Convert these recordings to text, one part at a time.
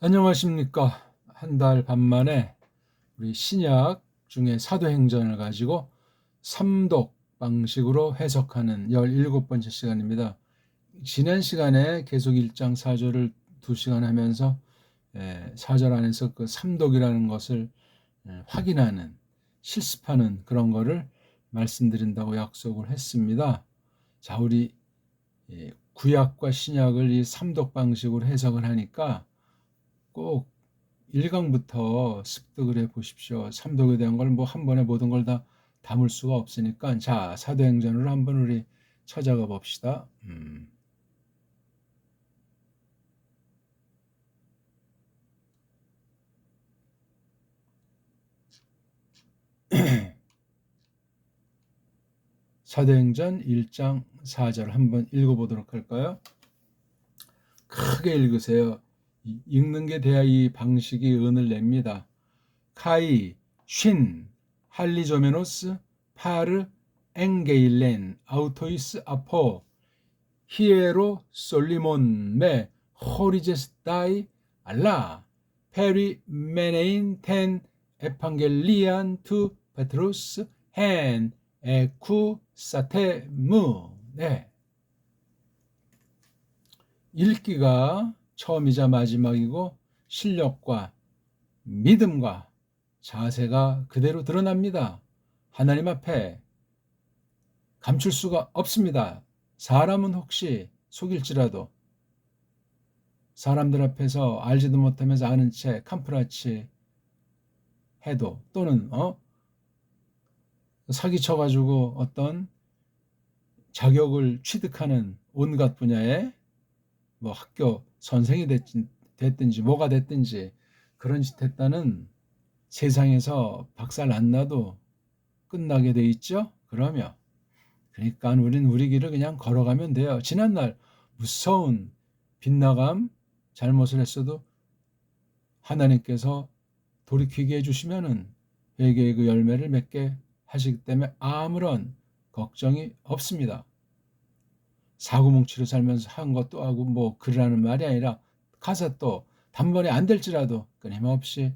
안녕하십니까. 한 달 반 만에 우리 신약 중에 사도행전을 가지고 삼독 방식으로 해석하는 17번째 시간입니다. 지난 시간에 계속 1장 4절을 2시간 하면서 4절 안에서 그 삼독이라는 것을 확인하는, 실습하는 그런 거를 말씀드린다고 약속을 했습니다. 자, 우리 구약과 신약을 이 삼독 방식으로 해석을 하니까 꼭 1강부터 습득을 해 보십시오. 삼독에 대한 걸 뭐 한 번에 모든 걸 다 담을 수가 없으니까. 자, 사도행전을 한번 우리 찾아가 봅시다. 사도행전 1장 4절 한번 읽어보도록 할까요? 크게 읽으세요. 읽는 게 돼야 이 방식이 은을 냅니다. 카이, 쉰, 할리조메노스, 파르, 엥게일렌, 아우토이스, 아포, 히에로 솔리몬 메 호리제스다이 알라 페리 메네인 텐 에판겔리안 투 페트루스 헨 에쿠 사테무. 네, 읽기가 처음이자 마지막이고 실력과 믿음과 자세가 그대로 드러납니다. 하나님 앞에 감출 수가 없습니다. 사람은 혹시 속일지라도 사람들 앞에서 알지도 못하면서 아는 채 캄프라치 해도, 또는 사기쳐가지고 어떤 자격을 취득하는 온갖 분야에 뭐 학교 선생이 됐든지 뭐가 됐든지 그런 짓 했다는 세상에서 박살 안 나도 끝나게 돼 있죠. 그러니까 우리는 우리 길을 그냥 걸어가면 돼요. 지난날 무서운 빗나감, 잘못을 했어도 하나님께서 돌이키게 해주시면은 회개의 그 열매를 맺게 하시기 때문에 아무런 걱정이 없습니다. 사고뭉치로 살면서 한 것도 하고 뭐 그러라는 말이 아니라, 가서 또 단번에 안 될지라도 끊임없이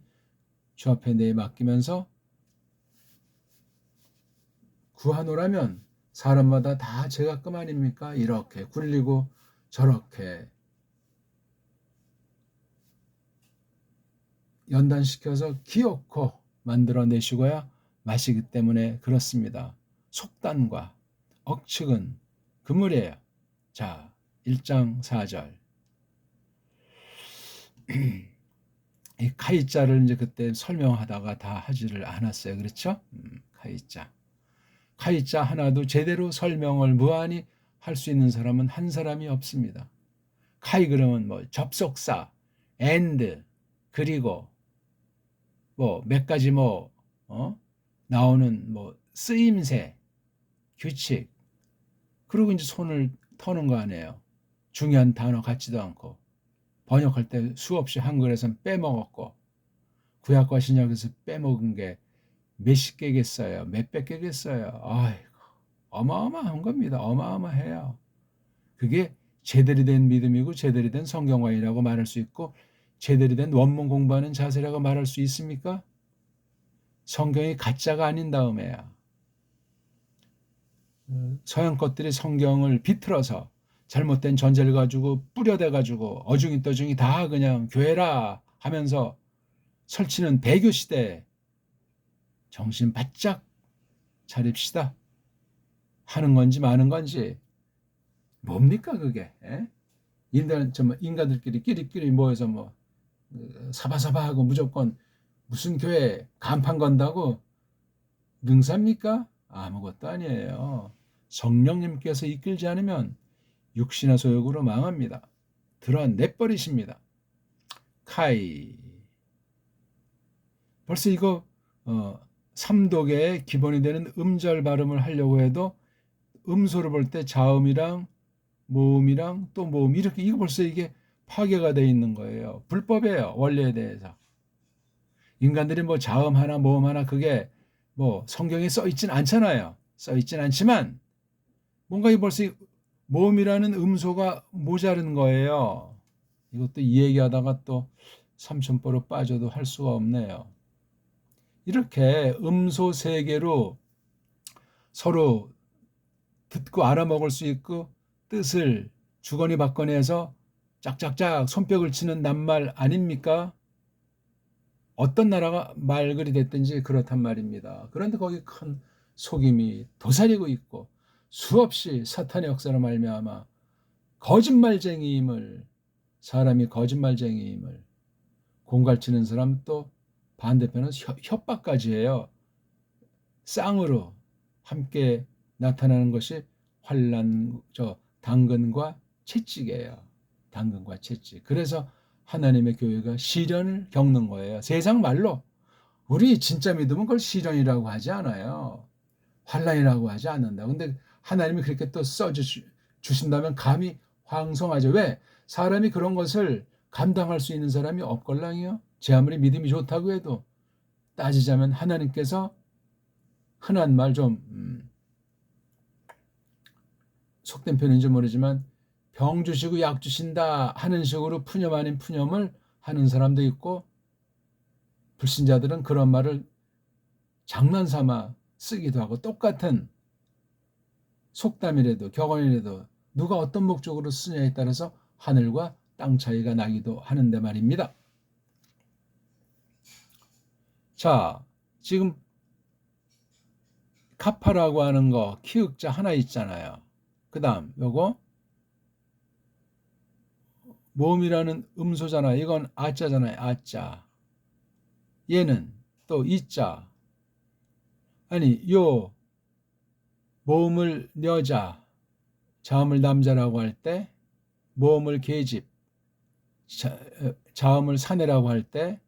주 앞에 내에 맡기면서 구하노라면 사람마다 다 제각금 아닙니까? 이렇게 굴리고 저렇게 연단시켜서 기어코 만들어내시고야 마시기 때문에 그렇습니다. 속단과 억측은 그물이에요. 자, 1장 4절. 이 카이자를 이제 그때 설명하다가 다 하지를 않았어요. 그렇죠? 카이자. 카이자 하나도 제대로 설명을 무한히 할 수 있는 사람은 한 사람이 없습니다. 카이 그러면 뭐 접속사, and, 그리고 뭐 몇 가지 나오는 뭐 쓰임새, 규칙, 그리고 이제 손을 터는 거 아니에요. 중요한 단어 같지도 않고, 번역할 때 수없이 한글에선 빼먹었고, 구약과 신약에서 빼먹은 게 몇십 개겠어요, 몇백 개겠어요. 아이고, 어마어마한 겁니다. 어마어마해요. 그게 제대로 된 믿음이고 제대로 된 성경관이라고 말할 수 있고 제대로 된 원문 공부하는 자세라고 말할 수 있습니까? 성경이 가짜가 아닌 다음에야. 서양 것들이 성경을 비틀어서 잘못된 전제를 가지고 뿌려대 가지고 어중이 떠중이 다 그냥 교회라 하면서 설치는 배교 시대에 정신 바짝 차립시다. 하는 건지 마는 건지 뭡니까 그게? 인간들끼리 끼리끼리 모여서 뭐 사바사바하고 무조건 무슨 교회 간판 건다고 능사입니까? 아무것도 아니에요. 성령님께서 이끌지 않으면 육신의 소욕으로 망합니다. 드러내버리십니다. 카이. 벌써 이거 삼독의 기본이 되는 음절 발음을 하려고 해도 음소를 볼 때 자음이랑 모음이랑 또 모음, 이렇게, 이거 벌써 이게 파괴가 되어 있는 거예요. 불법이에요. 원리에 대해서. 인간들이 뭐 자음 하나 모음 하나 그게 뭐 성경에 써 있진 않잖아요. 써 있진 않지만 뭔가 이 벌써 모음이라는 음소가 모자른 거예요. 이것도 이 얘기하다가 또 삼천포로 빠져도 할 수가 없네요. 이렇게 음소 세계로 서로 듣고 알아먹을 수 있고 뜻을 주거니 받거니 해서 짝짝짝 손뼉을 치는 낱말 아닙니까? 어떤 나라가 말글이 됐든지 그렇단 말입니다. 그런데 거기 큰 속임이 도사리고 있고 수없이 사탄의 역사로 말미암아 거짓말쟁이임을, 사람이 거짓말쟁이임을 공갈치는 사람, 또 반대편은 협박까지 해요. 쌍으로 함께 나타나는 것이 당근과 채찍이에요. 당근과 채찍. 그래서 하나님의 교회가 시련을 겪는 거예요. 세상 말로 우리 진짜 믿으면 그걸 시련이라고 하지 않아요. 환난이라고 하지 않는다. 근데 하나님이 그렇게 또 써주신다면 감히 황송하죠. 왜? 사람이 그런 것을 감당할 수 있는 사람이 없걸랑이요. 제 아무리 믿음이 좋다고 해도 따지자면 하나님께서 흔한 말 좀 속된 표현인지 모르지만 병 주시고 약 주신다 하는 식으로 푸념 아닌 푸념을 하는 사람도 있고, 불신자들은 그런 말을 장난삼아 쓰기도 하고, 똑같은 속담이라도 격언이라도 누가 어떤 목적으로 쓰냐에 따라서 하늘과 땅 차이가 나기도 하는데 말입니다. 자, 지금 카파라고 하는 거 키읔자 하나 있잖아요. 그 다음 요거 모음이라는 음소잖아요. 이건 아자잖아요. 아자. 얘는 또 이자. 아니 요 모음을 여자, 자음을 남자라고 할 때, 모음을 계집, 자음을 사내라고 할 때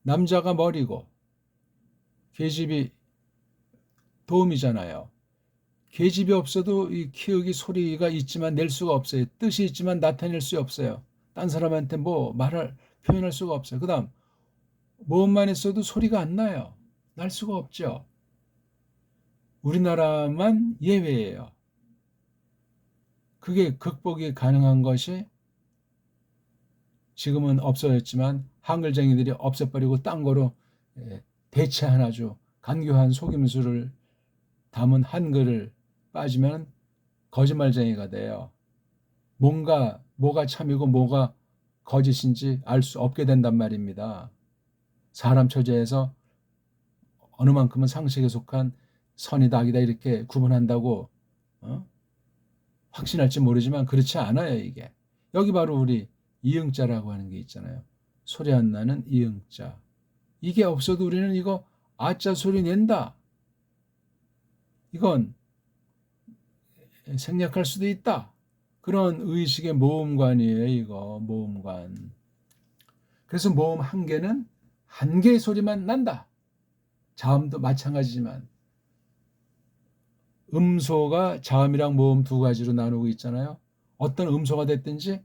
남자가 머리고 계집이 도움이잖아요. 계집이 없어도 이 키읔이 소리가 있지만 낼 수가 없어요. 뜻이 있지만 나타낼 수 없어요. 딴 사람한테 표현할 수가 없어요. 그 다음 모음만 있어도 소리가 안 나요. 날 수가 없죠. 우리나라만 예외예요. 그게 극복이 가능한 것이 지금은 없어졌지만 한글쟁이들이 없애버리고 딴 거로 대체한 아주 간교한 속임수를 담은 한글을 빠지면 거짓말쟁이가 돼요. 뭐가 참이고 뭐가 거짓인지 알 수 없게 된단 말입니다. 사람 처지에서 어느 만큼은 상식에 속한 선이다 악이다 이렇게 구분한다고 확신할지 모르지만 그렇지 않아요. 이게 여기 바로 우리 이응자라고 하는 게 있잖아요. 소리 안 나는 이응자. 이게 없어도 우리는 이거 아자 소리 낸다. 이건 생략할 수도 있다. 그런 의식의 모음관이에요. 이거 모음관. 그래서 모음 한 개는 한 개의 소리만 난다. 자음도 마찬가지지만 음소가 자음이랑 모음 두 가지로 나누고 있잖아요. 어떤 음소가 됐든지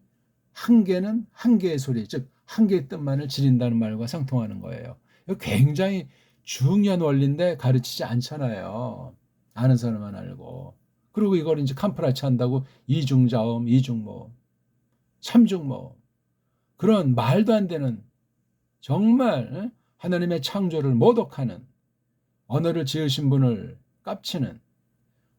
한 개는 한 개의 소리, 즉 한 개의 뜻만을 지닌다는 말과 상통하는 거예요. 이거 굉장히 중요한 원리인데 가르치지 않잖아요. 아는 사람만 알고. 그리고 이걸 이제 캄프라치 한다고 이중자음, 이중모음, 삼중모음, 그런 말도 안 되는 정말 하나님의 창조를 모독하는, 언어를 지으신 분을 깝치는,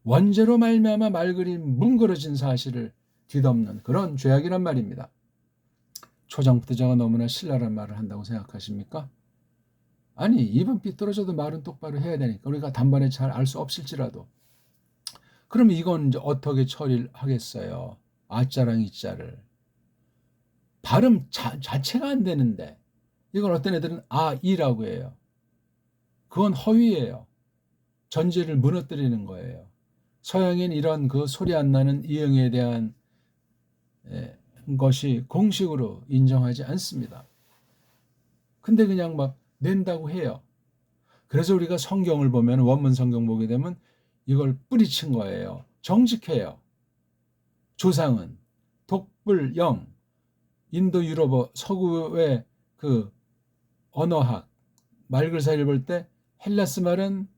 원죄로 말미암아 말글이 뭉그러진 사실을 뒤덮는 그런 죄악이란 말입니다. 초장부터 제가 너무나 신랄한 말을 한다고 생각하십니까? 아니, 입은 삐뚤어져도 말은 똑바로 해야 되니까 우리가 단번에 잘 알 수 없을지라도. 그럼 이건 이제 어떻게 처리를 하겠어요? 아자랑 이자를. 발음 자체가 안 되는데 이걸 어떤 애들은 아이라고 해요. 그건 허위예요. 전제를 무너뜨리는 거예요. 서양인 이런 그 소리 안 나는 이응에 대한 것이 공식으로 인정하지 않습니다. 근데 그냥 막 낸다고 해요. 그래서 우리가 성경을 보면, 원문 성경 보게 되면 이걸 뿌리친 거예요. 정직해요. 조상은 독불영, 인도 유럽어 서구의 그 언어학 말글사리를 볼 때 헬라스 말은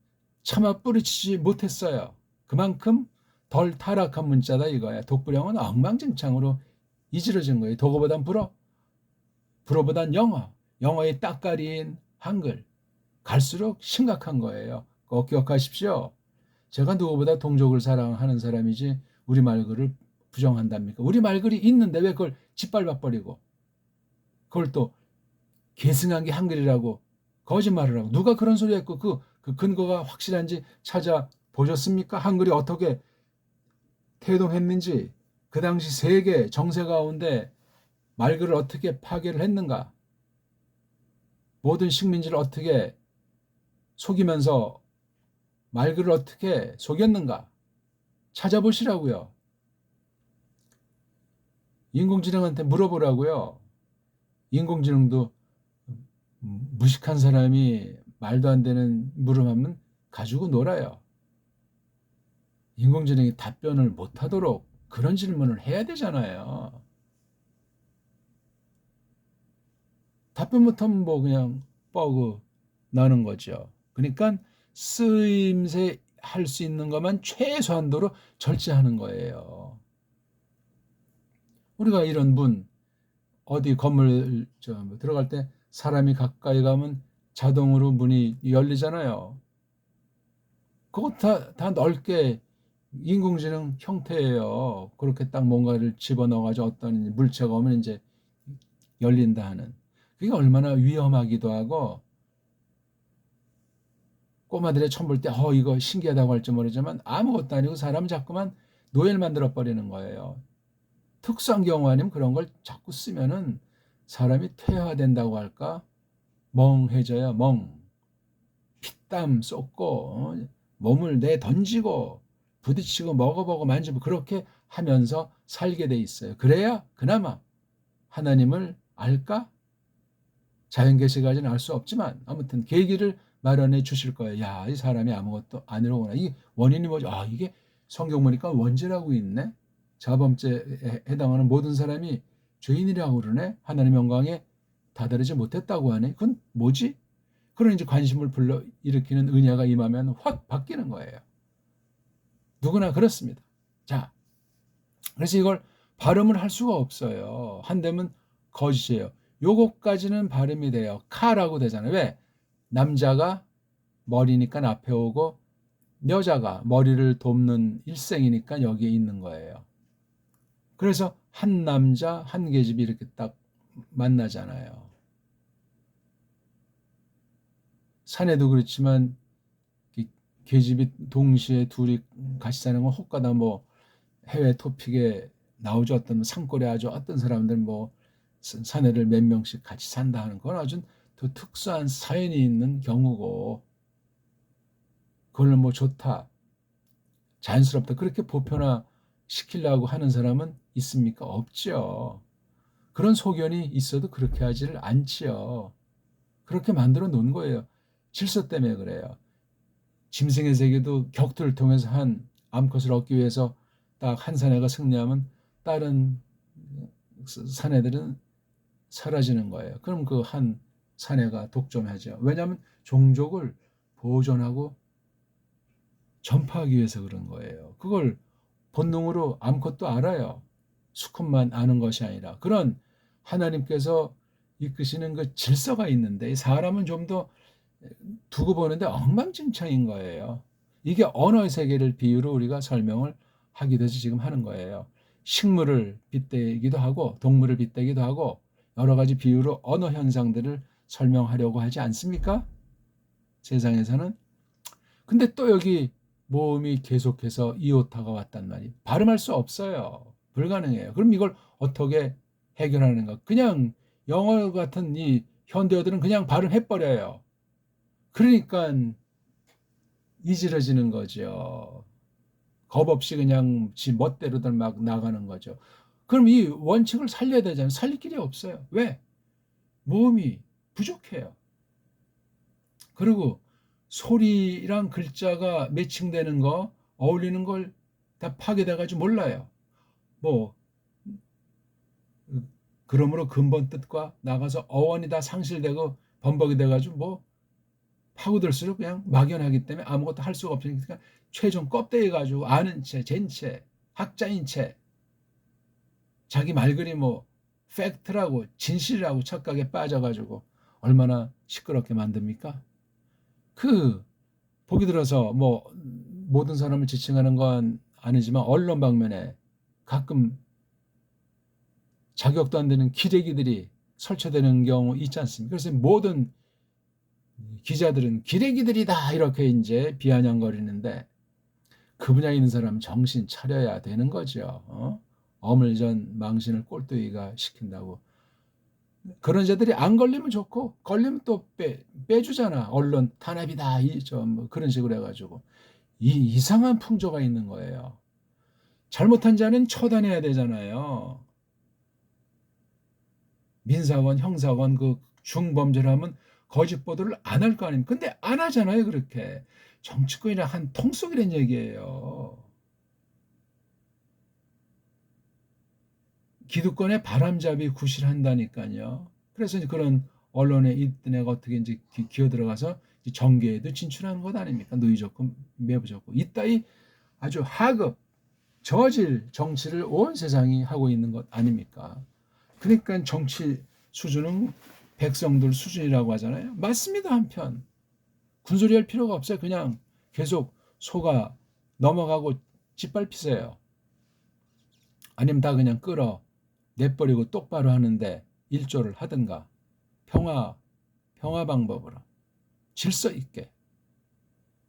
차마 뿌리치지 못했어요. 그만큼 덜 타락한 문자다 이거야. 독불영은 엉망진창으로 이지러진 거예요. 도구보단 불어. 불어보단 영어의 따까리인 한글. 갈수록 심각한 거예요. 꼭 기억하십시오. 제가 누구보다 동족을 사랑하는 사람이지 우리말 글을 부정한답니까? 우리말 글이 있는데 왜 그걸 짓밟아버리고 그걸 또 계승한 게 한글이라고 거짓말을 하고 누가 그런 소리 했고 그 근거가 확실한지 찾아보셨습니까? 한글이 어떻게 태동했는지 그 당시 세계 정세 가운데 말글을 어떻게 파괴를 했는가 모든 식민지를 어떻게 속이면서 말글을 어떻게 속였는가 찾아보시라고요. 인공지능한테 물어보라고요. 인공지능도 무식한 사람이 말도 안 되는 물음하면 가지고 놀아요. 인공지능이 답변을 못하도록 그런 질문을 해야 되잖아요. 답변 못하면 뭐 그냥 버그 나는 거죠. 그러니까 쓰임새 할 수 있는 것만 최소한도로 절제하는 거예요. 우리가 이런 문 어디 건물 들어갈 때 사람이 가까이 가면 자동으로 문이 열리잖아요. 그거 다 넓게 인공지능 형태예요. 그렇게 딱 뭔가를 집어넣어가지고 어떤 물체가 오면 이제 열린다 하는. 그게 얼마나 위험하기도 하고 꼬마들의 처음 볼 때 이거 신기하다고 할지 모르지만 아무것도 아니고 사람 자꾸만 노예를 만들어 버리는 거예요. 특수한 경우 아니면 그런 걸 자꾸 쓰면은 사람이 퇴화된다고 할까? 멍해져요. 피땀 쏟고 몸을 내던지고 부딪히고 먹어보고 만지고 그렇게 하면서 살게 돼 있어요. 그래야 그나마 하나님을 알까? 자연계시까지는 알 수 없지만 아무튼 계기를 마련해 주실 거예요. 야, 이 사람이 아무것도 아니로구나. 이 원인이 뭐죠? 이게 성경 보니까 원죄라고 있네. 자범죄에 해당하는 모든 사람이 죄인이라고 그러네. 하나님 영광에 다다르지 못했다고 하네. 그건 뭐지? 그런 이제 관심을 불러 일으키는 은혜가 임하면 확 바뀌는 거예요. 누구나 그렇습니다. 자, 그래서 이걸 발음을 할 수가 없어요. 한대면 거짓이에요. 요거까지는 발음이 돼요. 카라고 되잖아요. 왜? 남자가 머리니까 앞에 오고 여자가 머리를 돕는 일생이니까 여기에 있는 거예요. 그래서 한 남자 한 계집이 이렇게 딱 만나잖아요. 사내도 그렇지만 계집이 동시에 둘이 같이 사는 건 혹가다 뭐 해외 토픽에 나오죠. 어떤 산골에 아주 어떤 사람들 뭐 사내를 몇 명씩 같이 산다 하는 건 아주 더 특수한 사연이 있는 경우고 그걸 뭐 좋다 자연스럽다 그렇게 보편화 시키려고 하는 사람은 있습니까? 없죠. 그런 소견이 있어도 그렇게 하지를 않지요. 그렇게 만들어 놓은 거예요. 질서 때문에 그래요. 짐승의 세계도 격투를 통해서 한 암컷을 얻기 위해서 딱 한 사내가 승리하면 다른 사내들은 사라지는 거예요. 그럼 그 한 사내가 독점하죠. 왜냐하면 종족을 보존하고 전파하기 위해서 그런 거예요. 그걸 본능으로 암컷도 알아요. 수컷만 아는 것이 아니라 그런 하나님께서 이끄시는 그 질서가 있는데 사람은 좀 더 두고 보는데 엉망진창인 거예요. 이게 언어의 세계를 비유로 우리가 설명을 하기 위해서 지금 하는 거예요. 식물을 빗대기도 하고 동물을 빗대기도 하고 여러 가지 비유로 언어 현상들을 설명하려고 하지 않습니까? 세상에서는. 근데 또 여기 모음이 계속해서 이오타가 왔단 말이에요. 발음할 수 없어요. 불가능해요. 그럼 이걸 어떻게 해결하는가? 그냥 영어 같은 이 현대어들은 그냥 발음해버려요. 그러니까 이지러지는 거죠. 겁 없이 그냥 지 멋대로들 막 나가는 거죠. 그럼 이 원칙을 살려야 되잖아요. 살릴 길이 없어요. 왜? 모음이 부족해요. 그리고 소리랑 글자가 매칭되는 거, 어울리는 걸 다 파괴돼가지고 몰라요. 뭐, 그러므로 근본 뜻과 나가서 어원이 다 상실되고 범벅이 돼가지고 뭐 파고들수록 그냥 막연하기 때문에 아무것도 할 수가 없으니까 최종 껍데기 가지고 아는 채, 잰 채, 학자인 채, 자기 말글이 뭐 팩트라고 진실이라고 착각에 빠져가지고 얼마나 시끄럽게 만듭니까? 그 보기 들어서 뭐 모든 사람을 지칭하는 건 아니지만 언론 방면에 가끔 자격도 안 되는 기레기들이 설치되는 경우 있지 않습니까? 그래서 모든 기자들은 기레기들이다 이렇게 이제 비아냥거리는데 그 분야에 있는 사람은 정신 차려야 되는 거죠. 어물전 망신을 꼴뚜기가 시킨다고. 그런 자들이 안 걸리면 좋고 걸리면 또 빼주잖아. 언론 탄압이다 뭐 그런 식으로 해가지고 이상한 풍조가 있는 거예요. 잘못한 자는 처단해야 되잖아요. 민사건 형사건 그 중범죄를 하면 거짓 보도를 안 할 거 아닙니까? 근데 안 하잖아요. 그렇게 정치권이랑 한 통속이란 얘기예요. 기득권의 바람잡이 구실한다니까요. 그래서 이제 그런 언론에 있던 애가 어떻게 이제 기어 들어가서 정계에도 진출하는 것 아닙니까? 누이 좋고 매부 좋고 이따위 아주 하급 저질 정치를 온 세상이 하고 있는 것 아닙니까? 그러니까 정치 수준은 백성들 수준이라고 하잖아요. 맞습니다. 한편 군소리할 필요가 없어요. 그냥 계속 속아 넘어가고 짓밟히세요. 아니면 다 그냥 끌어 내버리고 똑바로 하는데 일조를 하든가 평화 방법으로 질서 있게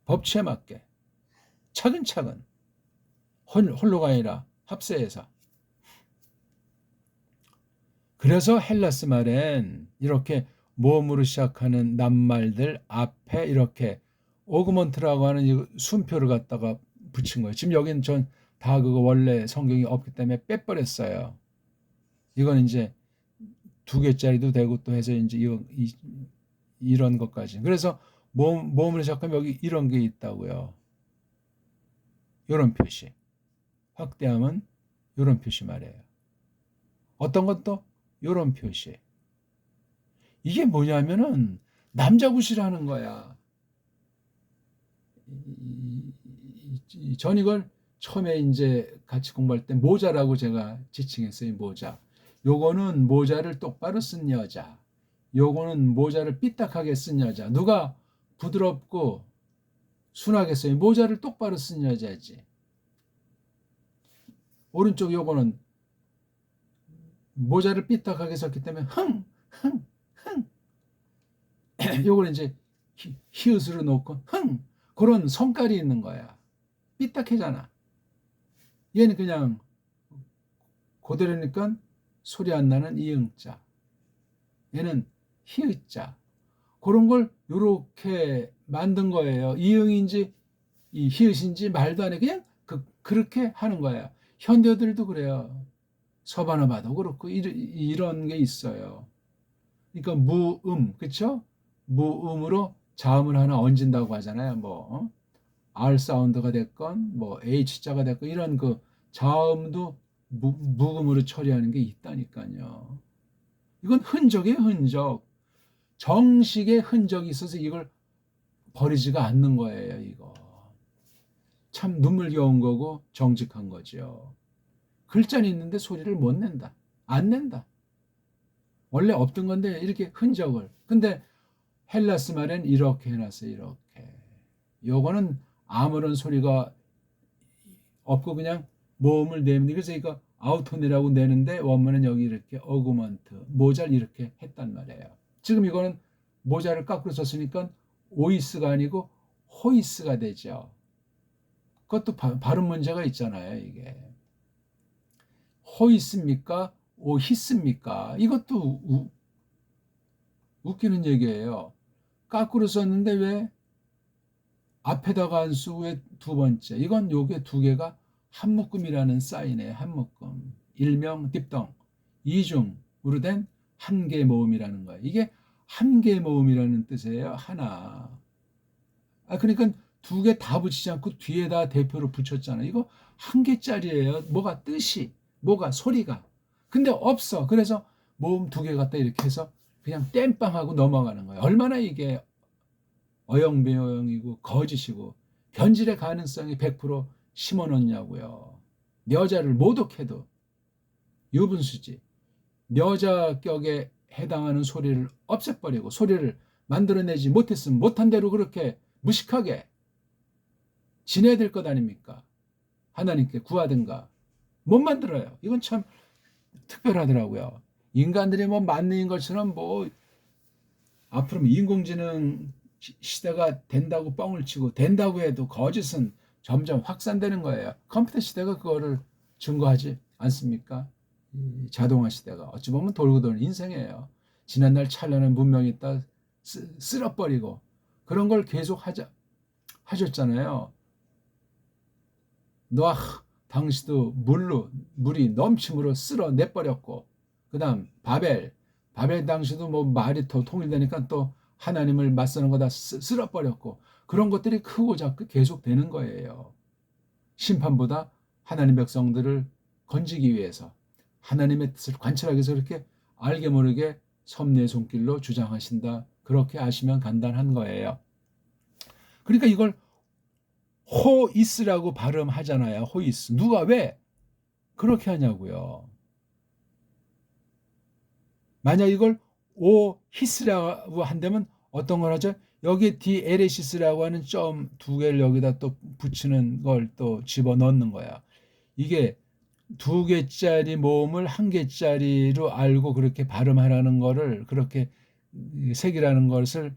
법치에 맞게 차근차근 홀로가 아니라 합세해서. 그래서 헬라스 말엔 이렇게 모음으로 시작하는 낱말들 앞에 이렇게 오그먼트라고 하는 순표를 갖다가 붙인 거예요. 지금 여기는 전 다 그거 원래 성경이 없기 때문에 빼버렸어요. 이건 이제 2개짜리도 되고 또 해서 이제 이런 것까지. 그래서 모음으로 시작하면 여기 이런 게 있다고요. 이런 표시. 확대하면 이런 표시 말이에요. 어떤 것도 이런 표시. 이게 뭐냐면은 남자 구실하는 거야. 전 이걸 처음에 이제 같이 공부할 때 모자라고 제가 지칭했어요. 모자. 요거는 모자를 똑바로 쓴 여자. 요거는 모자를 삐딱하게 쓴 여자. 누가 부드럽고 순하게 써요? 모자를 똑바로 쓴 여자지. 오른쪽 요거는 모자를 삐딱하게 썼기 때문에 요거는 이제 히읗으로 놓고 그런 성깔이 있는 거야. 삐딱해잖아. 얘는 그냥 고대로니까 소리 안 나는 이응자. 얘는 히읗자. 그런 걸 요렇게 만든 거예요. 이응인지 이 히읗인지 말도 안 해. 그냥 그렇게 하는 거야. 현대어들도 그래요. 서바나 봐도 그렇고 이런 게 있어요. 그러니까 무음, 그렇죠? 무음으로 자음을 하나 얹은다고 하잖아요. 뭐 R 사운드가 됐건 뭐 H자가 됐건 이런 그 자음도 무음으로 처리하는 게 있다니까요. 이건 흔적이에요, 흔적. 정식의 흔적이 있어서 이걸 버리지가 않는 거예요, 이거. 참 눈물겨운 거고 정직한 거죠. 글자는 있는데 소리를 못 낸다. 안 낸다. 원래 없던 건데 이렇게 흔적을. 근데 헬라스 말엔 이렇게 해놨어요, 이렇게. 요거는 아무런 소리가 없고 그냥 모음을 내면 그래서 이거 아우톤이라고 내는데 원문은 여기 이렇게 어구먼트 모자를 이렇게 했단 말이에요. 지금 이거는 모자를 거꾸로 썼으니까 오이스가 아니고 호이스가 되죠. 그것도 발음 문제가 있잖아요. 이게 호이스입니까? 오히스입니까? 이것도 웃기는 얘기예요. 거꾸로 썼는데 왜 앞에다가 안 쓰고 왜 두 번째? 이건 요게 두 개가 한묶음이라는 사인에 한묶음, 일명 딥덩, 이중으로 된 한 개 모음이라는 거예요. 이게 한 개 모음이라는 뜻이에요. 하나. 그러니까 두 개 다 붙이지 않고 뒤에다 대표로 붙였잖아요. 이거 한 개짜리예요. 뭐가 뜻이, 뭐가 소리가. 근데 없어. 그래서 모음 두 개 갖다 이렇게 해서 그냥 땜빵하고 넘어가는 거예요. 얼마나 이게 어영배영이고 거짓이고 변질의 가능성이 100% 심어놓냐고요. 여자를 모독해도 유분수지. 묘자격에 해당하는 소리를 없애버리고 소리를 만들어내지 못했으면 못한 대로 그렇게 무식하게 지내야 될 것 아닙니까? 하나님께 구하든가. 못 만들어요. 이건 참 특별하더라고요. 인간들이 뭐 만능인 것처럼 뭐 앞으로 인공지능 시대가 된다고 뻥을 치고 된다고 해도 거짓은 점점 확산되는 거예요. 컴퓨터 시대가 그거를 증거하지 않습니까? 자동화 시대가 어찌 보면 돌고 도는 인생이에요. 지난날 찬란한 문명이 있다 쓸어버리고 그런 걸 계속 하셨잖아요. 노아 당시도 물이 넘침으로 쓸어내버렸고 그 다음 바벨 당시도 뭐 말이 더 통일되니까 또 하나님을 맞서는 거 다 쓸어버렸고 그런 것들이 크고 작고 계속 되는 거예요. 심판보다 하나님 백성들을 건지기 위해서 하나님의 뜻을 관찰하기 위해서 그렇게 알게 모르게 섭리의 손길로 주장하신다. 그렇게 아시면 간단한 거예요. 그러니까 이걸 호이스라고 발음하잖아요. 호이스. 누가 왜 그렇게 하냐고요. 만약 이걸 오히스라고 한다면 어떤 걸 하죠? 여기 디에레시스라고 하는 점 두 개를 여기다 또 붙이는 걸 또 집어넣는 거야. 이게 두 개짜리 모음을 한 개짜리로 알고 그렇게 발음하라는 거를 그렇게 색이라는 것을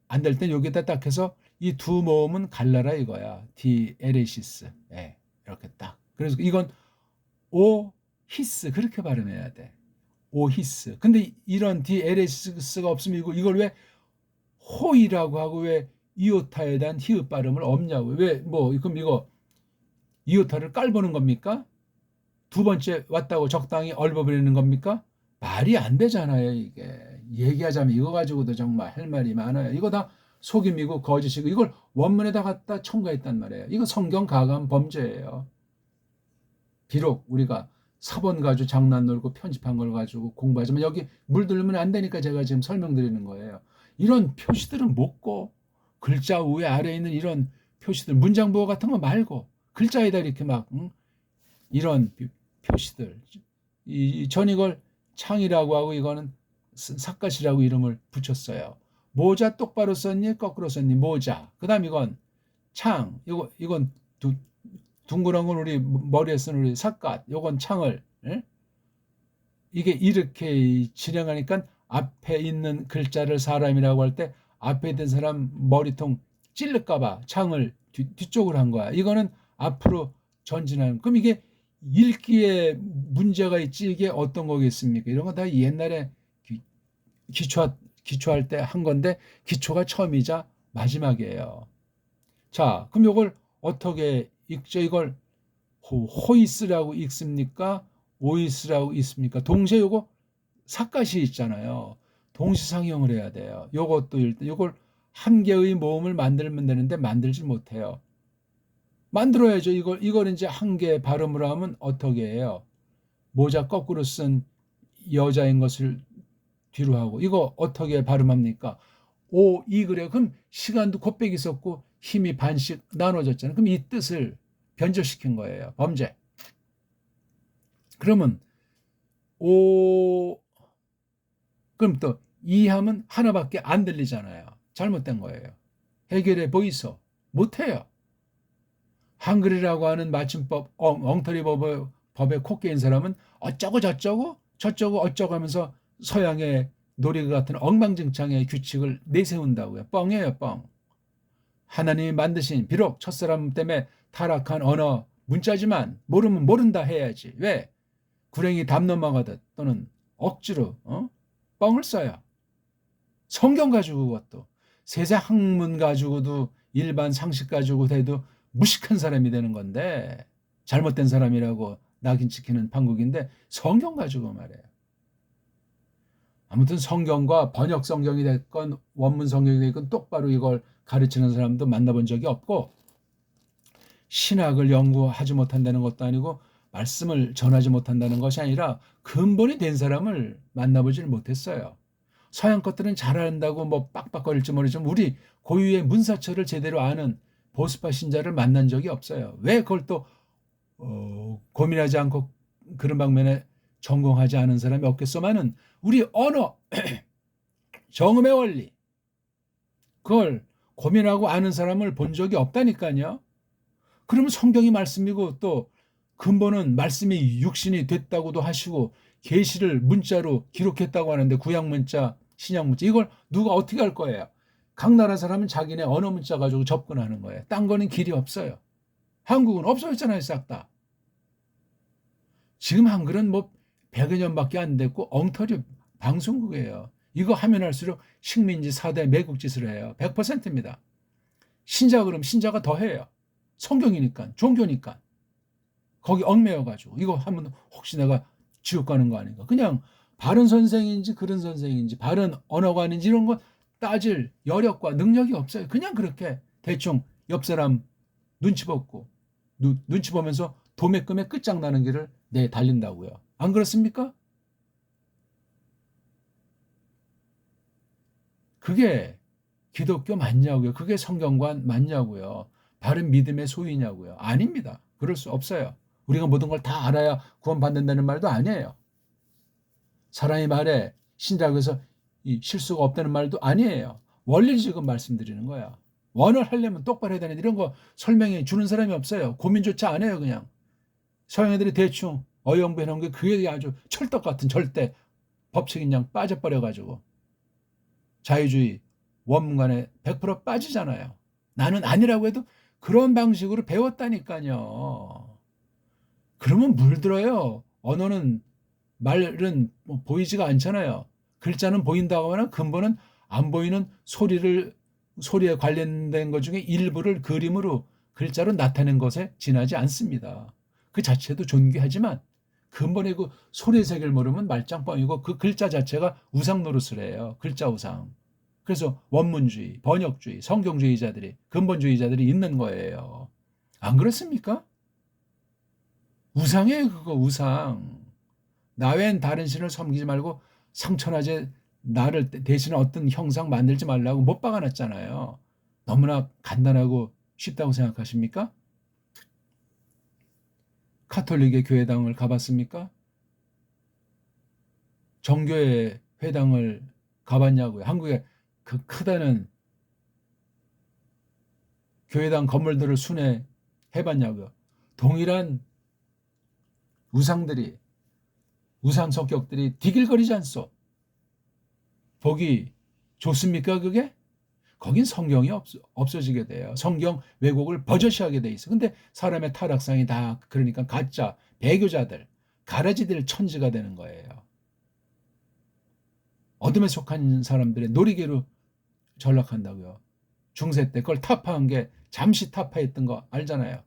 안 될 땐 여기다 딱 해서 이 두 모음은 갈라라 이거야. 디에레시스. 예, 이렇게 딱. 그래서 이건 오히스 그렇게 발음해야 돼. 오히스. 근데 이런 디에레시스가 없으면 이걸 왜 호이라고 하고 왜 이오타에 대한 히읗 발음을 없냐고. 왜 뭐 그럼 이거 이오타를 깔보는 겁니까? 두 번째 왔다고 적당히 얽어버리는 겁니까? 말이 안 되잖아요, 이게. 얘기하자면 이거 가지고도 정말 할 말이 많아요. 이거 다 속임이고 거짓이고 이걸 원문에다 갖다 첨가했단 말이에요. 이거 성경 가감 범죄예요. 비록 우리가 사본 가지고 장난 놀고 편집한 걸 가지고 공부하지만 여기 물들면 안 되니까 제가 지금 설명드리는 거예요. 이런 표시들은 못고 글자 위에 아래에 있는 이런 표시들 문장 부호 같은 거 말고 글자에다 이렇게 막 이런 표시들 전 이걸 창이라고 하고 이거는 삿갓이라고 이름을 붙였어요. 모자 똑바로 썼니 거꾸로 썼니 모자. 그다음 이건 창 이건 둥그런 건 우리 머리에 쓰는 우리 삿갓 요건 창을 이게 이렇게 진행하니까 앞에 있는 글자를 사람이라고 할 때 앞에 있는 사람 머리통 찔릴까봐 창을 뒤쪽으로 한 거야. 이거는 앞으로 전진하는. 그럼 이게 읽기에 문제가 있지 이게 어떤 거겠습니까? 이런 거 다 옛날에 기초할 때 한 건데 기초가 처음이자 마지막이에요. 자, 그럼 이걸 어떻게 읽죠? 이걸 호이스라고 읽습니까? 오이스라고 읽습니까? 동시에 요거 삿갓이 있잖아요. 동시상형을 해야 돼요. 요것도 일단 요걸 한 개의 모음을 만들면 되는데 만들지 못해요. 만들어야죠. 이걸 이제 한 개 발음을 하면 어떻게 해요? 모자 거꾸로 쓴 여자인 것을 뒤로 하고 이거 어떻게 발음합니까? 오, 이 그래요. 그럼 시간도 곱빼기 썼고 힘이 반씩 나눠졌잖아요. 그럼 이 뜻을 변절시킨 거예요. 범죄. 그러면 오 그럼 또 이 함은 하나밖에 안 들리잖아요. 잘못된 거예요. 해결해 보이소. 못해요. 한글이라고 하는 맞춤법 엉터리 법에 코 깨인 사람은 어쩌고 저쩌고 어쩌고 하면서 서양의 놀이가 같은 엉망진창의 규칙을 내세운다고요. 뻥이에요, 뻥. 하나님이 만드신 비록 첫사람 때문에 타락한 언어 문자지만 모르면 모른다 해야지. 왜? 구랭이 담 넘어가듯 또는 억지로 뻥을 써요. 성경 가지고 그것도 세상 학문 가지고도 일반 상식 가지고 해도 무식한 사람이 되는 건데 잘못된 사람이라고 낙인 찍히는 판국인데 성경 가지고 말해요. 아무튼 성경과 번역 성경이 됐건 원문 성경이 됐건 똑바로 이걸 가르치는 사람도 만나본 적이 없고 신학을 연구하지 못한다는 것도 아니고 말씀을 전하지 못한다는 것이 아니라 근본이 된 사람을 만나보지를 못했어요. 서양 것들은 잘한다고 뭐 빡빡거릴지 모르지만 우리 고유의 문사처를 제대로 아는 보수파 신자를 만난 적이 없어요. 왜 그걸 또 고민하지 않고 그런 방면에 전공하지 않은 사람이 없겠소만은 우리 언어, 정음의 원리, 그걸 고민하고 아는 사람을 본 적이 없다니까요. 그러면 성경이 말씀이고 또 근본은 말씀이 육신이 됐다고도 하시고 계시를 문자로 기록했다고 하는데 구약 문자, 신약 문자 이걸 누가 어떻게 할 거예요? 각 나라 사람은 자기네 언어 문자 가지고 접근하는 거예요. 딴 거는 길이 없어요. 한국은 없어졌잖아요, 싹 다. 지금 한글은 뭐 100여 년밖에 안 됐고 엉터리 방송국이에요. 이거 하면 할수록 식민지 4대 매국짓을 해요. 100%입니다. 신자 그럼 신자가 더 해요. 성경이니까, 종교니까. 거기 얽매여가지고 이거 하면 혹시 내가 지옥 가는 거 아닌가. 그냥 바른 선생인지 그런 선생인지 바른 언어관인지 이런 거 따질 여력과 능력이 없어요. 그냥 그렇게 대충 옆 사람 눈치 보고 눈치 보면서 도매금에 끝장나는 길을 달린다고요. 안 그렇습니까? 그게 기독교 맞냐고요. 그게 성경관 맞냐고요. 바른 믿음의 소유냐고요. 아닙니다. 그럴 수 없어요. 우리가 모든 걸 다 알아야 구원받는다는 말도 아니에요. 사람의 말에 신이라고 해서 실수가 없다는 말도 아니에요. 원리를 지금 말씀드리는 거야. 원을 하려면 똑바로 해야 되는 이런 거 설명해 주는 사람이 없어요. 고민조차 안 해요, 그냥. 서양 애들이 대충 어영부해놓은 게 그게 아주 철떡 같은 절대 법칙인 그냥 빠져버려가지고 자유주의 원문관에 100% 빠지잖아요. 나는 아니라고 해도 그런 방식으로 배웠다니까요. 그러면 물들어요. 언어는 말은 뭐 보이지가 않잖아요. 글자는 보인다고 하나 근본은 안 보이는 소리에 관련된 것 중에 일부를 그림으로 글자로 나타낸 것에 지나지 않습니다. 그 자체도 존귀하지만 근본의 그 소리의 세계를 모르면 말짱뻥이고 그 글자 자체가 우상 노릇을 해요. 글자 우상. 그래서 원문주의, 번역주의, 성경주의자들이 근본주의자들이 있는 거예요. 안 그렇습니까? 우상이에요, 그거 우상. 나 외엔 다른 신을 섬기지 말고 상천하제 나를 대신에 어떤 형상 만들지 말라고 못 박아놨잖아요. 너무나 간단하고 쉽다고 생각하십니까? 카톨릭의 교회당을 가봤습니까? 정교회 회당을 가봤냐고요. 한국에 그 크다는 교회당 건물들을 순회해봤냐고요. 동일한 우상들이 우상 성격들이 디길거리지 않소. 보기 좋습니까 그게? 거긴 성경이 없어지게 돼요. 성경 왜곡을 버젓이하게 돼 있어. 근데 사람의 타락상이 다 그러니까 가짜 배교자들 가라지들 천지가 되는 거예요. 어둠에 속한 사람들의 놀이개로 전락한다고요. 중세 때 그걸 타파한 게 잠시 타파했던 거 알잖아요.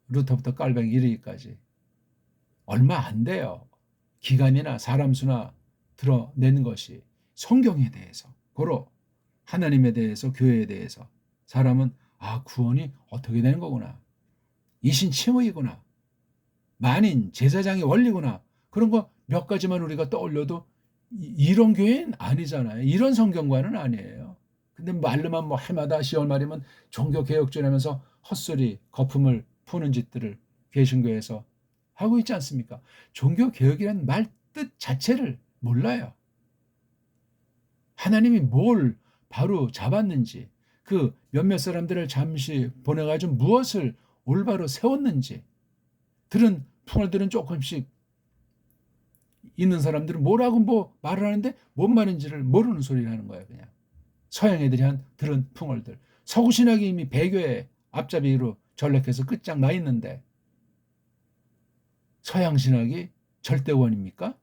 루터부터 깔뱅이 이르기까지. 얼마 안 돼요. 기간이나 사람 수나 드러내는 것이 성경에 대해서 고로 하나님에 대해서 교회에 대해서 사람은 구원이 어떻게 되는 거구나. 이신칭의구나. 만인 제사장의 원리구나. 그런 거 몇 가지만 우리가 떠올려도 이런 교회는 아니잖아요. 이런 성경관은 아니에요. 근데 말로만 뭐 해마다 10월 말이면 종교개혁전하면서 헛소리 거품을 푸는 짓들을 개신교에서 하고 있지 않습니까? 종교개혁이라는 말 뜻 자체를 몰라요. 하나님이 뭘 바로 잡았는지 그 몇몇 사람들을 잠시 보내가지고 무엇을 올바로 세웠는지 들은 풍월들은 조금씩 있는 사람들은 뭐라고 뭐 말을 하는데 뭔 말인지를 모르는 소리를 하는 거예요. 그냥 서양 애들이 한 들은 풍월들 서구 신학이 이미 배교의 앞잡이로 전락해서 끝장 나 있는데 서양 신학이 절대원입니까?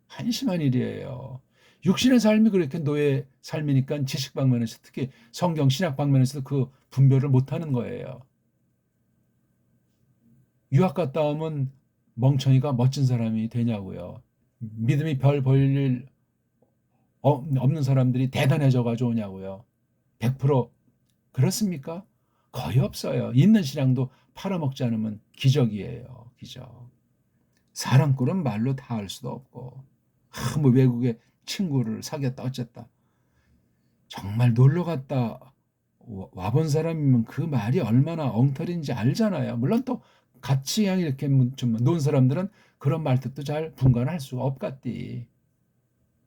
한심한 일이에요. 육신의 삶이 그렇게 노예 삶이니까 지식 방면에서 특히 성경 신학 방면에서도 그 분별을 못하는 거예요. 유학 갔다 오면 멍청이가 멋진 사람이 되냐고요. 믿음이 별 볼일 없는 사람들이 대단해져 가지고 오냐고요. 100% 그렇습니까? 거의 없어요. 있는 신앙도 팔아먹지 않으면 기적이에요. 기적. 사람 꼴은 말로 다 알 수도 없고 뭐 외국에 친구를 사귀었다 어쨌다. 정말 놀러 갔다 와본 사람이면 그 말이 얼마나 엉터리인지 알잖아요. 물론 또 같이 그냥 이렇게 좀 논 사람들은 그런 말뜻도 잘 분간할 수가 없겠디.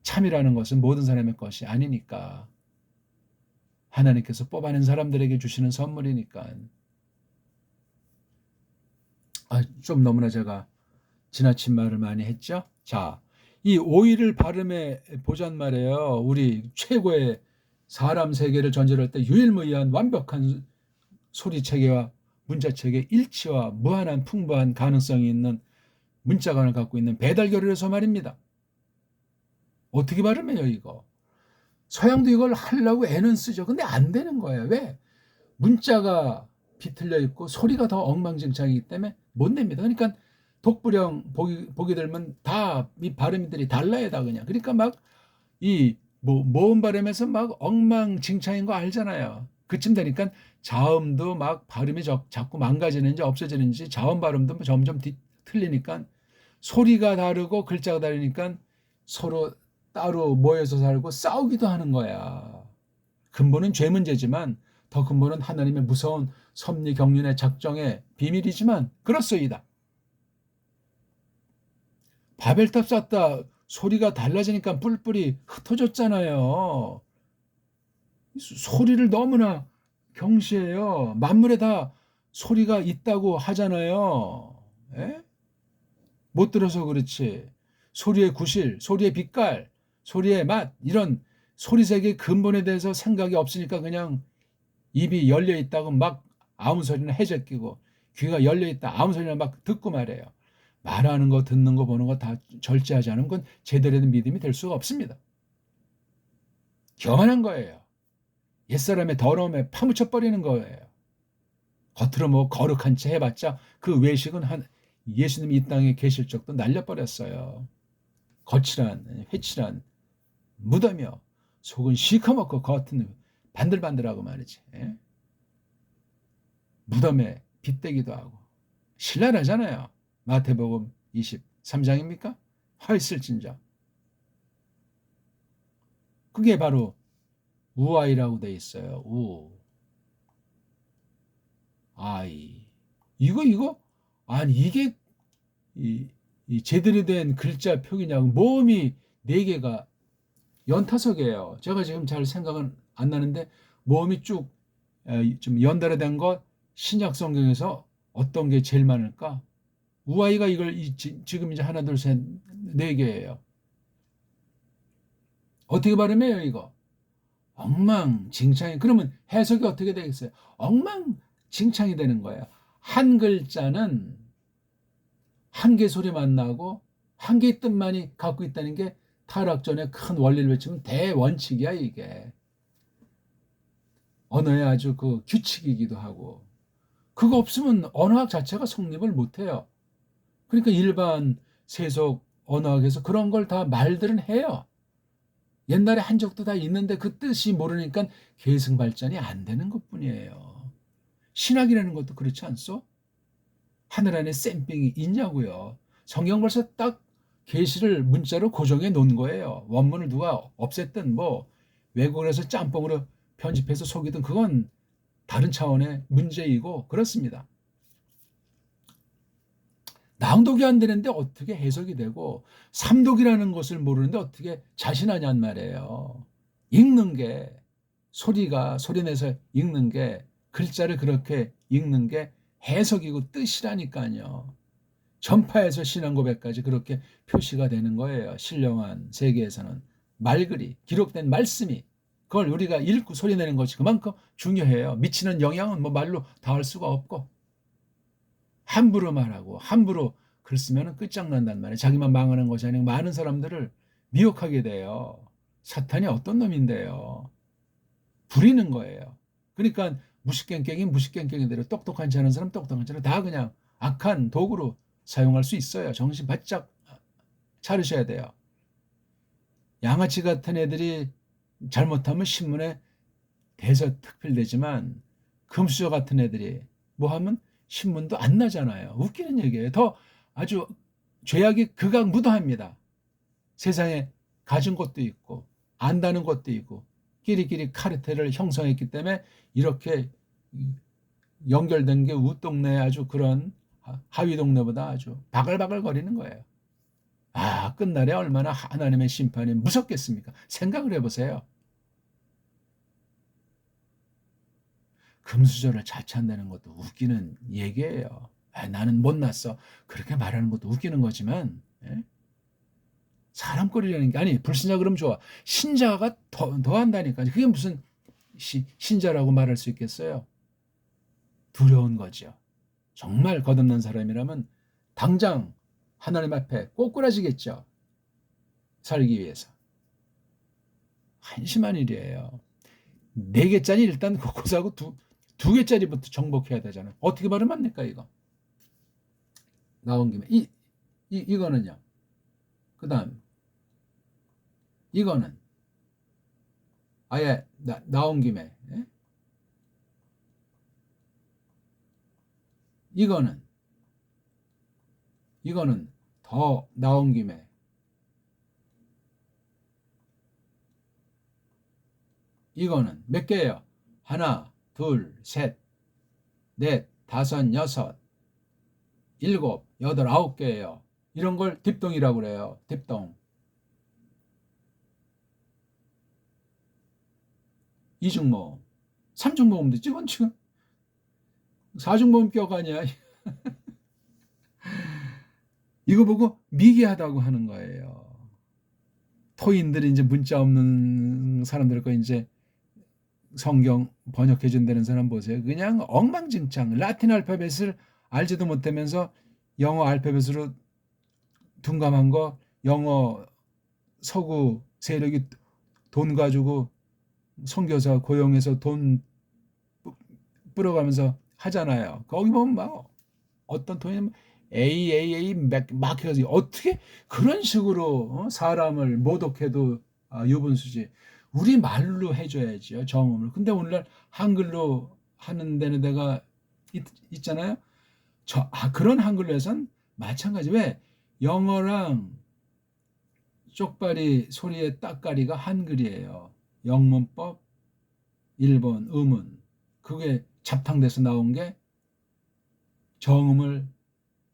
참이라는 것은 모든 사람의 것이 아니니까. 하나님께서 뽑아낸 사람들에게 주시는 선물이니까. 좀 너무나 제가 지나친 말을 많이 했죠. 자, 이 오이를 발음해 보잔 말이에요. 우리 최고의 사람 세계를 전제할 때 유일무이한 완벽한 소리체계와 문자체계 일치와 무한한 풍부한 가능성이 있는 문자관을 갖고 있는 배달교류에서 말입니다. 어떻게 발음해요 이거? 서양도 이걸 하려고 애는 쓰죠. 근데 안 되는 거예요. 왜? 문자가 비틀려 있고 소리가 더 엉망진창이기 때문에 못 냅니다. 그러니까 독불형 보게 되면 다 이 발음들이 달라요, 다 그냥. 그러니까 막 이 모음 발음에서 막 엉망진창인 거 알잖아요. 그쯤 되니까 자음도 막 발음이 자꾸 망가지는지 없어지는지 자음 발음도 점점 틀리니까 소리가 다르고 글자가 다르니까 서로 따로 모여서 살고 싸우기도 하는 거야. 근본은 죄 문제지만 더 근본은 하나님의 무서운 섭리 경륜의 작정의 비밀이지만 그렇소이다. 바벨탑 쌓다 소리가 달라지니까 뿔뿔이 흩어졌잖아요. 소리를 너무나 경시해요. 만물에 다 소리가 있다고 하잖아요. 에? 못 들어서 그렇지. 소리의 구실, 소리의 빛깔, 소리의 맛, 이런 소리색의 근본에 대해서 생각이 없으니까 그냥 입이 열려 있다고 막 아무 소리나 해제끼고 귀가 열려 있다 아무 소리나 막 듣고 말해요. 말하는 거 듣는 거 보는 거 다 절제하지 않으면 그건 제대로 된 믿음이 될 수가 없습니다. 교만한 거예요. 옛사람의 더러움에 파묻혀 버리는 거예요. 겉으로 뭐 거룩한 채 해봤자 그 외식은 예수님이 이 땅에 계실 적도 날려버렸어요. 거칠한 회칠한 무덤이요. 속은 시커멓고 겉은 반들반들하고 말이지. 예? 무덤에 빗대기도 하고 신랄하잖아요. 마태복음 23장입니까? 헐쓸진자. 그게 바로 우아이라고 돼 있어요. 아이. 이거 아니 이게 이 제대로 된 글자 표기냐고. 모음이 4개가 연타석이에요. 제가 지금 잘 생각은 안 나는데 모음이 쭉 좀 연달아 된 거 신약 성경에서 어떤 게 제일 많을까? 우아이가 이걸 지금 이제 하나 둘 셋 4개예요. 어떻게 발음해요 이거? 엉망진창이. 그러면 해석이 어떻게 되겠어요? 엉망진창이 되는 거예요. 한 글자는 한 개 소리만 나고 한 개의 뜻만이 갖고 있다는 게 타락전의 큰 원리를 외치면 대원칙이야 이게. 언어의 아주 그 규칙이기도 하고. 그거 없으면 언어학 자체가 성립을 못해요. 그러니까 일반 세속 언어학에서 그런 걸 다 말들은 해요. 옛날에 한 적도 다 있는데 그 뜻이 모르니까 계승 발전이 안 되는 것뿐이에요. 신학이라는 것도 그렇지 않소? 하늘 안에 쌤빙이 있냐고요. 성경 벌써 딱 계시를 문자로 고정해 놓은 거예요. 원문을 누가 없앴든 뭐 외국에서 짬뽕으로 편집해서 속이든 그건 다른 차원의 문제이고 그렇습니다. 낭독이 안 되는데 어떻게 해석이 되고 삼독이라는 것을 모르는데 어떻게 자신하냔 말이에요. 읽는 게 소리내서 읽는 게 글자를 그렇게 읽는 게 해석이고 뜻이라니까요. 전파에서 신앙 고백까지 그렇게 표시가 되는 거예요. 신령한 세계에서는 말글이 기록된 말씀이 그걸 우리가 읽고 소리내는 것이 그만큼 중요해요. 미치는 영향은 뭐 말로 다 할 수가 없고 함부로 말하고 함부로 글 쓰면 끝장난단 말이에요. 자기만 망하는 것이 아니고 많은 사람들을 미혹하게 돼요. 사탄이 어떤 놈인데요. 부리는 거예요. 그러니까 무식갱갱이대로 똑똑한 지 않은 사람 똑똑한 자는 다 그냥 악한 도구로 사용할 수 있어요. 정신 바짝 차리셔야 돼요. 양아치 같은 애들이 잘못하면 신문에 대서특필되지만 금수저 같은 애들이 뭐 하면 신문도 안 나잖아요. 웃기는 얘기예요. 더 아주 죄악이 극악무도합니다. 세상에 가진 것도 있고 안다는 것도 있고 끼리끼리 카르텔을 형성했기 때문에 이렇게 연결된 게 우동네 아주 그런 하위 동네보다 아주 바글바글 거리는 거예요. 아, 끝날에 얼마나 하나님의 심판이 무섭겠습니까? 생각을 해보세요. 금수저를 자처한다는 것도 웃기는 얘기예요. 아, 나는 못났어. 그렇게 말하는 것도 웃기는 거지만, 예? 사람 꼴이라는 게, 아니, 불신자 그러면 좋아. 신자가 더 한다니까. 그게 무슨 신자라고 말할 수 있겠어요? 두려운 거죠. 정말 거듭난 사람이라면 당장 하나님 앞에 꼬꾸라지겠죠. 살기 위해서. 한심한 일이에요. 4개짜리 일단 고사하고 두 개짜리부터 정복해야 되잖아요. 어떻게 말하면 안 될까, 이거? 나온 김에. 이거는요. 그 다음, 이거는 아예 나온 김에. 예? 이거는 더 나온 김에. 이거는 몇 개예요? 하나, 둘, 셋, 넷, 다섯, 여섯, 일곱, 여덟, 9개예요. 이런 걸 딥동이라고 그래요. 딥동. 이중모음. 삼중모음도 있지, 이건 지금. 사중모음 뼈가 아니야. 이거 보고 미개하다고 하는 거예요. 토인들이 이제 문자 없는 사람들 거 이제 성경 번역해 준다는 사람 보세요. 그냥 엉망진창 라틴 알파벳을 알지도 못하면서 영어 알파벳으로 둔감한 거, 영어 서구 세력이 돈 가지고 선교사 고용해서 돈 뿌려가면서 하잖아요. 거기 보면 막 어떤 돈이 AAA 막 해가지고 어떻게 그런 식으로 사람을 모독해도 유분수지. 우리 말로 해줘야지요, 정음을. 근데 오늘날 한글로 하는 데가 있잖아요. 그런 한글로 해선 마찬가지. 왜? 영어랑 쪽발이 소리의 따까리가 한글이에요. 영문법, 일본, 음은. 그게 잡탕돼서 나온 게 정음을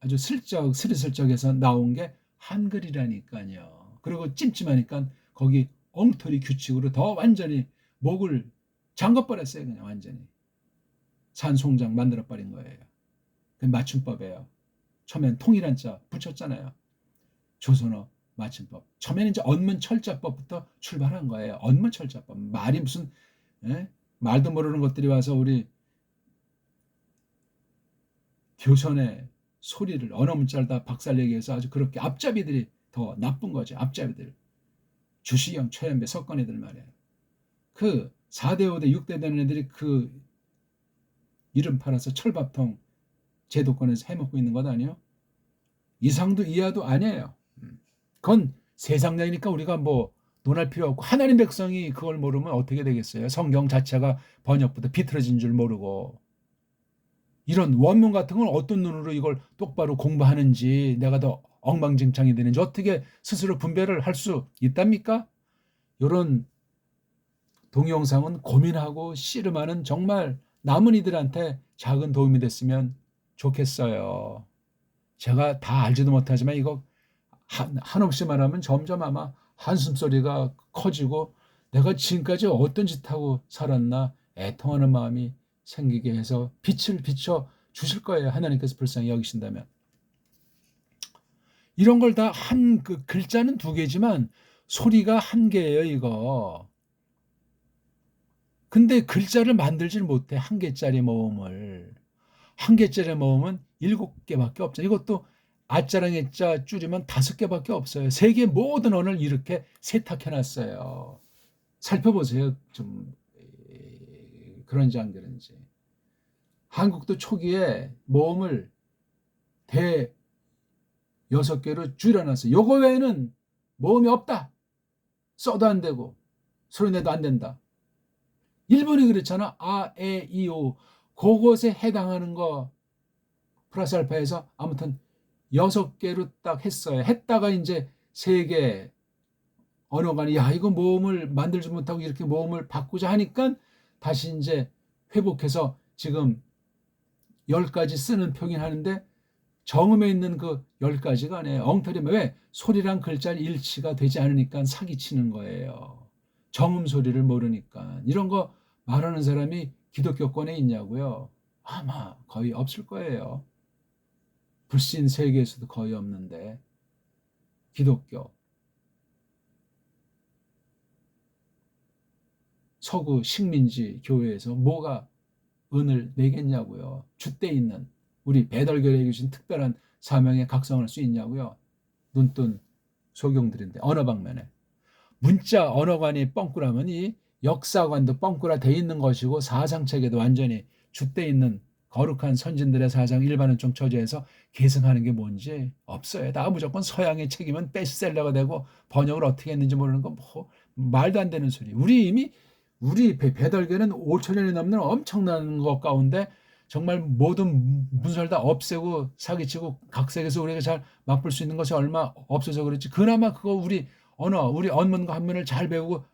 아주 스리슬쩍해서 나온 게 한글이라니까요. 그리고 찜찜하니까 거기 엉터리 규칙으로 더 완전히 목을 잠궈버렸어요. 그냥 완전히. 산송장 만들어버린 거예요. 그 맞춤법이에요. 처음엔 통일한 자 붙였잖아요. 조선어 맞춤법. 처음에는 이제 언문철자법부터 출발한 거예요. 언문철자법. 말이 무슨, 예? 말도 모르는 것들이 와서 우리 교선의 소리를 언어 문자를 다 박살내기 위해서 아주 그렇게 앞잡이들이 더 나쁜 거죠. 앞잡이들. 주시영, 최연배, 석건이들 말이에요. 그 4대, 5대, 6대 되는 애들이 그 이름 팔아서 철밥통 제도권에서 해먹고 있는 것 아니에요? 이상도 이하도 아니에요. 그건 세상이니까 우리가 뭐 논할 필요 없고, 하나님 백성이 그걸 모르면 어떻게 되겠어요? 성경 자체가 번역부터 비틀어진 줄 모르고. 이런 원문 같은 건 어떤 눈으로 이걸 똑바로 공부하는지, 내가 더 엉망진창이 되는지 어떻게 스스로 분별을 할 수 있답니까? 이런 동영상은 고민하고 씨름하는 정말 남은 이들한테 작은 도움이 됐으면 좋겠어요. 제가 다 알지도 못하지만 이거 한없이 말하면 점점 아마 한숨 소리가 커지고, 내가 지금까지 어떤 짓 하고 살았나 애통하는 마음이 생기게 해서 빛을 비춰 주실 거예요. 하나님께서 불쌍히 여기신다면. 이런 걸 다 그 글자는 2개지만 소리가 1개예요, 이거. 근데 글자를 만들질 못해. 1개짜리 모음을. 1개짜리 모음은 7개밖에 없죠. 이것도 아자랑 해자 줄이면 5개밖에 없어요. 세계 모든 언어를 이렇게 세탁해놨어요. 살펴보세요. 좀 그런지 안 그런지. 한국도 초기에 모음을 대 6개로 줄여놨어요. 요거 외에는 모음이 없다. 써도 안 되고 소리내도 안 된다. 일본이 그렇잖아. 아, 에, 이, 오. 그것에 해당하는 거 플러스 알파에서 아무튼 6개로 딱 했어요. 했다가 이제 3개 언어간이 이거 모음을 만들지 못하고 이렇게 모음을 바꾸자 하니까 다시 이제 회복해서 지금 10가지 쓰는 표긴 하는데, 정음에 있는 그 10가지가 아니에요. 엉터리면 왜? 소리랑 글자 일치가 되지 않으니까 사기치는 거예요. 정음 소리를 모르니까. 이런 거 말하는 사람이 기독교권에 있냐고요? 아마 거의 없을 거예요. 불신 세계에서도 거의 없는데. 기독교, 서구 식민지 교회에서 뭐가 은을 내겠냐고요. 줏대 있는 우리 배달교회에 계신 특별한 사명에 각성할 수 있냐고요. 눈뜬 소경들인데 언어 방면에. 문자 언어관이 뻥꾸라면 이 역사관도 뻥꾸라 돼 있는 것이고 사상체계도 완전히 줏대 있는 거룩한 선진들의 사상 일반은총 처지에서 계승하는 게 뭔지 없어요. 다 무조건 서양의 책임은 베스트셀러가 되고 번역을 어떻게 했는지 모르는 건 뭐 말도 안 되는 소리. 우리 배달계는 5천 년이 넘는 엄청난 것 가운데 정말 모든 문서를 다 없애고 사기치고 각색해서 우리가 잘 맛볼 수 있는 것이 얼마 없어서 그렇지. 그나마 그거 우리 언문과 한문을 잘 배우고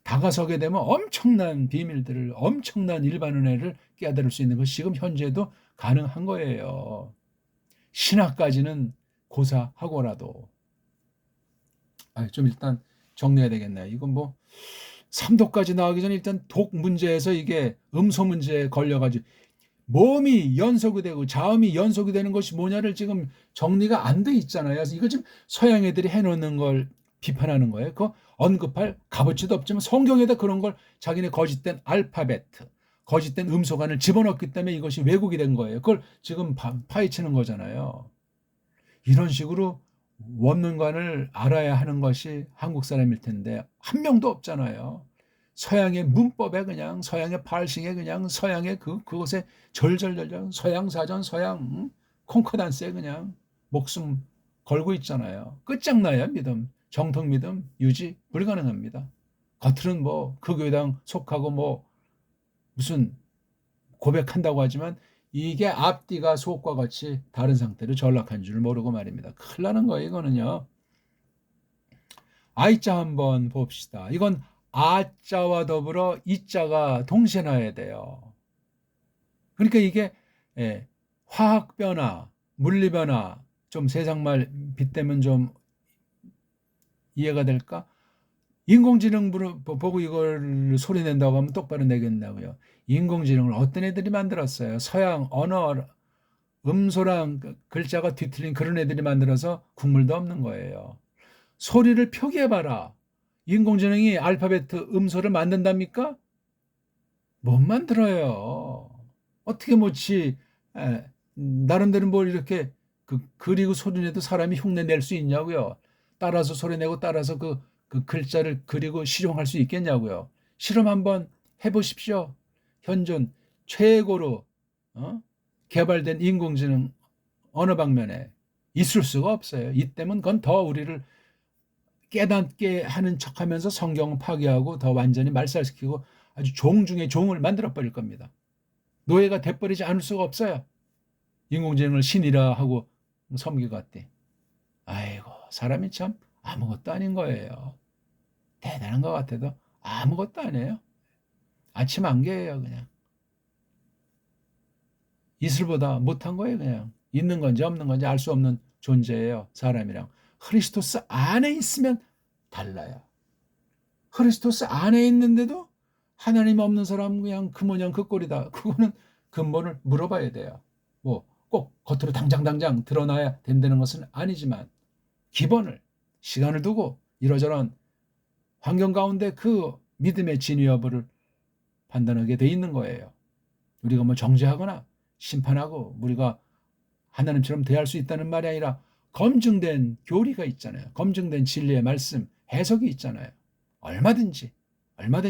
다가서게 되면 엄청난 비밀들을, 엄청난 일반 은혜를 깨달을 수 있는 것이 지금 현재도 가능한 거예요. 신학까지는 고사하고라도. 좀 일단 정리해야 되겠네요. 이건 뭐 삼독까지 나가기 전에 일단 독 문제에서 이게 음소 문제에 걸려가지고 모음이 연속이 되고 자음이 연속이 되는 것이 뭐냐를 지금 정리가 안 돼 있잖아요. 그래서 이거 지금 서양 애들이 해놓는 걸 비판하는 거예요. 그 언급할 값어치도 없지만 성경에다 그런 걸 자기네 거짓된 알파벳, 거짓된 음소간을 집어넣기 때문에 이것이 왜곡이 된 거예요. 그걸 지금 파헤치는 거잖아요. 이런 식으로 원문관을 알아야 하는 것이 한국 사람일 텐데 한 명도 없잖아요. 서양의 문법에 그냥 서양의 발식에 그냥 서양의 그것에 절절절절 서양 사전 서양 콩커단스에 그냥 목숨 걸고 있잖아요. 끝장나야 믿음 정통 믿음 유지 불가능합니다. 겉으로는 뭐 그 교회당 속하고 뭐 무슨 고백한다고 하지만 이게 앞뒤가 속과 같이 다른 상태로 전락한 줄 모르고 말입니다. 큰일 나는 거예요, 이거는요. I자 한번 봅시다. 이건 아자와 더불어 이자가 동시에 나야 돼요. 그러니까 이게 화학 변화, 물리 변화, 좀 세상말 빗대면 좀 이해가 될까? 인공지능 보고 이걸 소리 낸다고 하면 똑바로 내겠냐고요. 인공지능을 어떤 애들이 만들었어요? 서양 언어 음소랑 글자가 뒤틀린 그런 애들이 만들어서 국물도 없는 거예요. 소리를 표기해봐라. 인공지능이 알파벳 음소를 만든답니까? 못 만들어요. 어떻게 뭐지? 나름대로 뭘 이렇게 그리고 소리내도 사람이 흉내 낼 수 있냐고요. 따라서 소리내고 따라서 그 글자를 그리고 실용할 수 있겠냐고요. 실험 한번 해보십시오. 현존 최고로 개발된 인공지능 어느 방면에 있을 수가 없어요. 이때면 그건 더 우리를 깨닫게 하는 척하면서 성경을 파괴하고 더 완전히 말살시키고 아주 종 중에 종을 만들어 버릴 겁니다. 노예가 돼버리지 않을 수가 없어요. 인공지능을 신이라 하고 섬기고 왔대. 아이고 사람이 참 아무것도 아닌 거예요. 대단한 것 같아도 아무것도 아니에요. 아침 안개예요 그냥. 이슬보다 못한 거예요 그냥. 있는 건지 없는 건지 알 수 없는 존재예요 사람이랑. 크리스토스 안에 있으면 달라요. 크리스토스 안에 있는데도 하나님 없는 사람 그냥 그 모양 그 꼴이다. 그거는 근본을 물어봐야 돼요. 뭐 꼭 겉으로 당장 드러나야 된다는 것은 아니지만 기본을 시간을 두고 이러저런 환경 가운데 그 믿음의 진위 여부를 판단하게 돼 있는 거예요. 우리가 뭐 정죄하거나 심판하고 우리가 하나님처럼 대할 수 있다는 말이 아니라 검증된 교리가 있잖아요. 검증된 진리의 말씀, 해석이 있잖아요. 얼마든지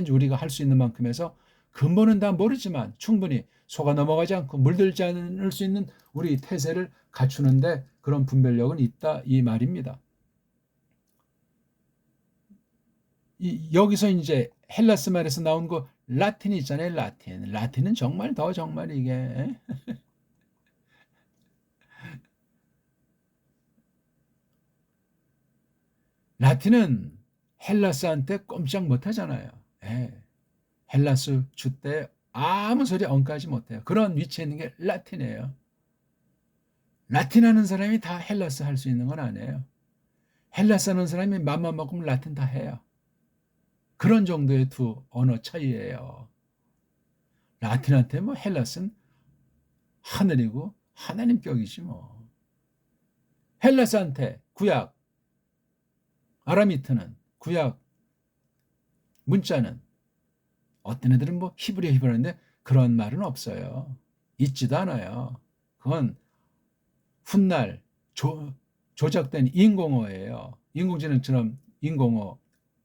우리가 할 수 있는 만큼 해서 근본은 다 모르지만 충분히 속아 넘어가지 않고 물들지 않을 수 있는 우리 태세를 갖추는데 그런 분별력은 있다 이 말입니다. 여기서 이제 헬라스 말에서 나온 거 라틴이 있잖아요. 라틴은 정말 정말 이게 라틴은 헬라스한테 꼼짝 못하잖아요. 헬라스 주때 아무 소리 엉까지 못해요. 그런 위치에 있는 게 라틴이에요. 라틴 하는 사람이 다 헬라스 할 수 있는 건 아니에요. 헬라스 하는 사람이 맘만 먹으면 라틴 다 해요. 그런 정도의 두 언어 차이예요. 라틴한테 뭐 헬라스는 하늘이고 하나님 격이지 뭐. 헬라스한테 구약, 아라미트는 구약, 문자는 어떤 애들은 뭐 히브리어인데 그런 말은 없어요. 있지도 않아요. 그건 훗날 조작된 인공어예요. 인공지능처럼 인공어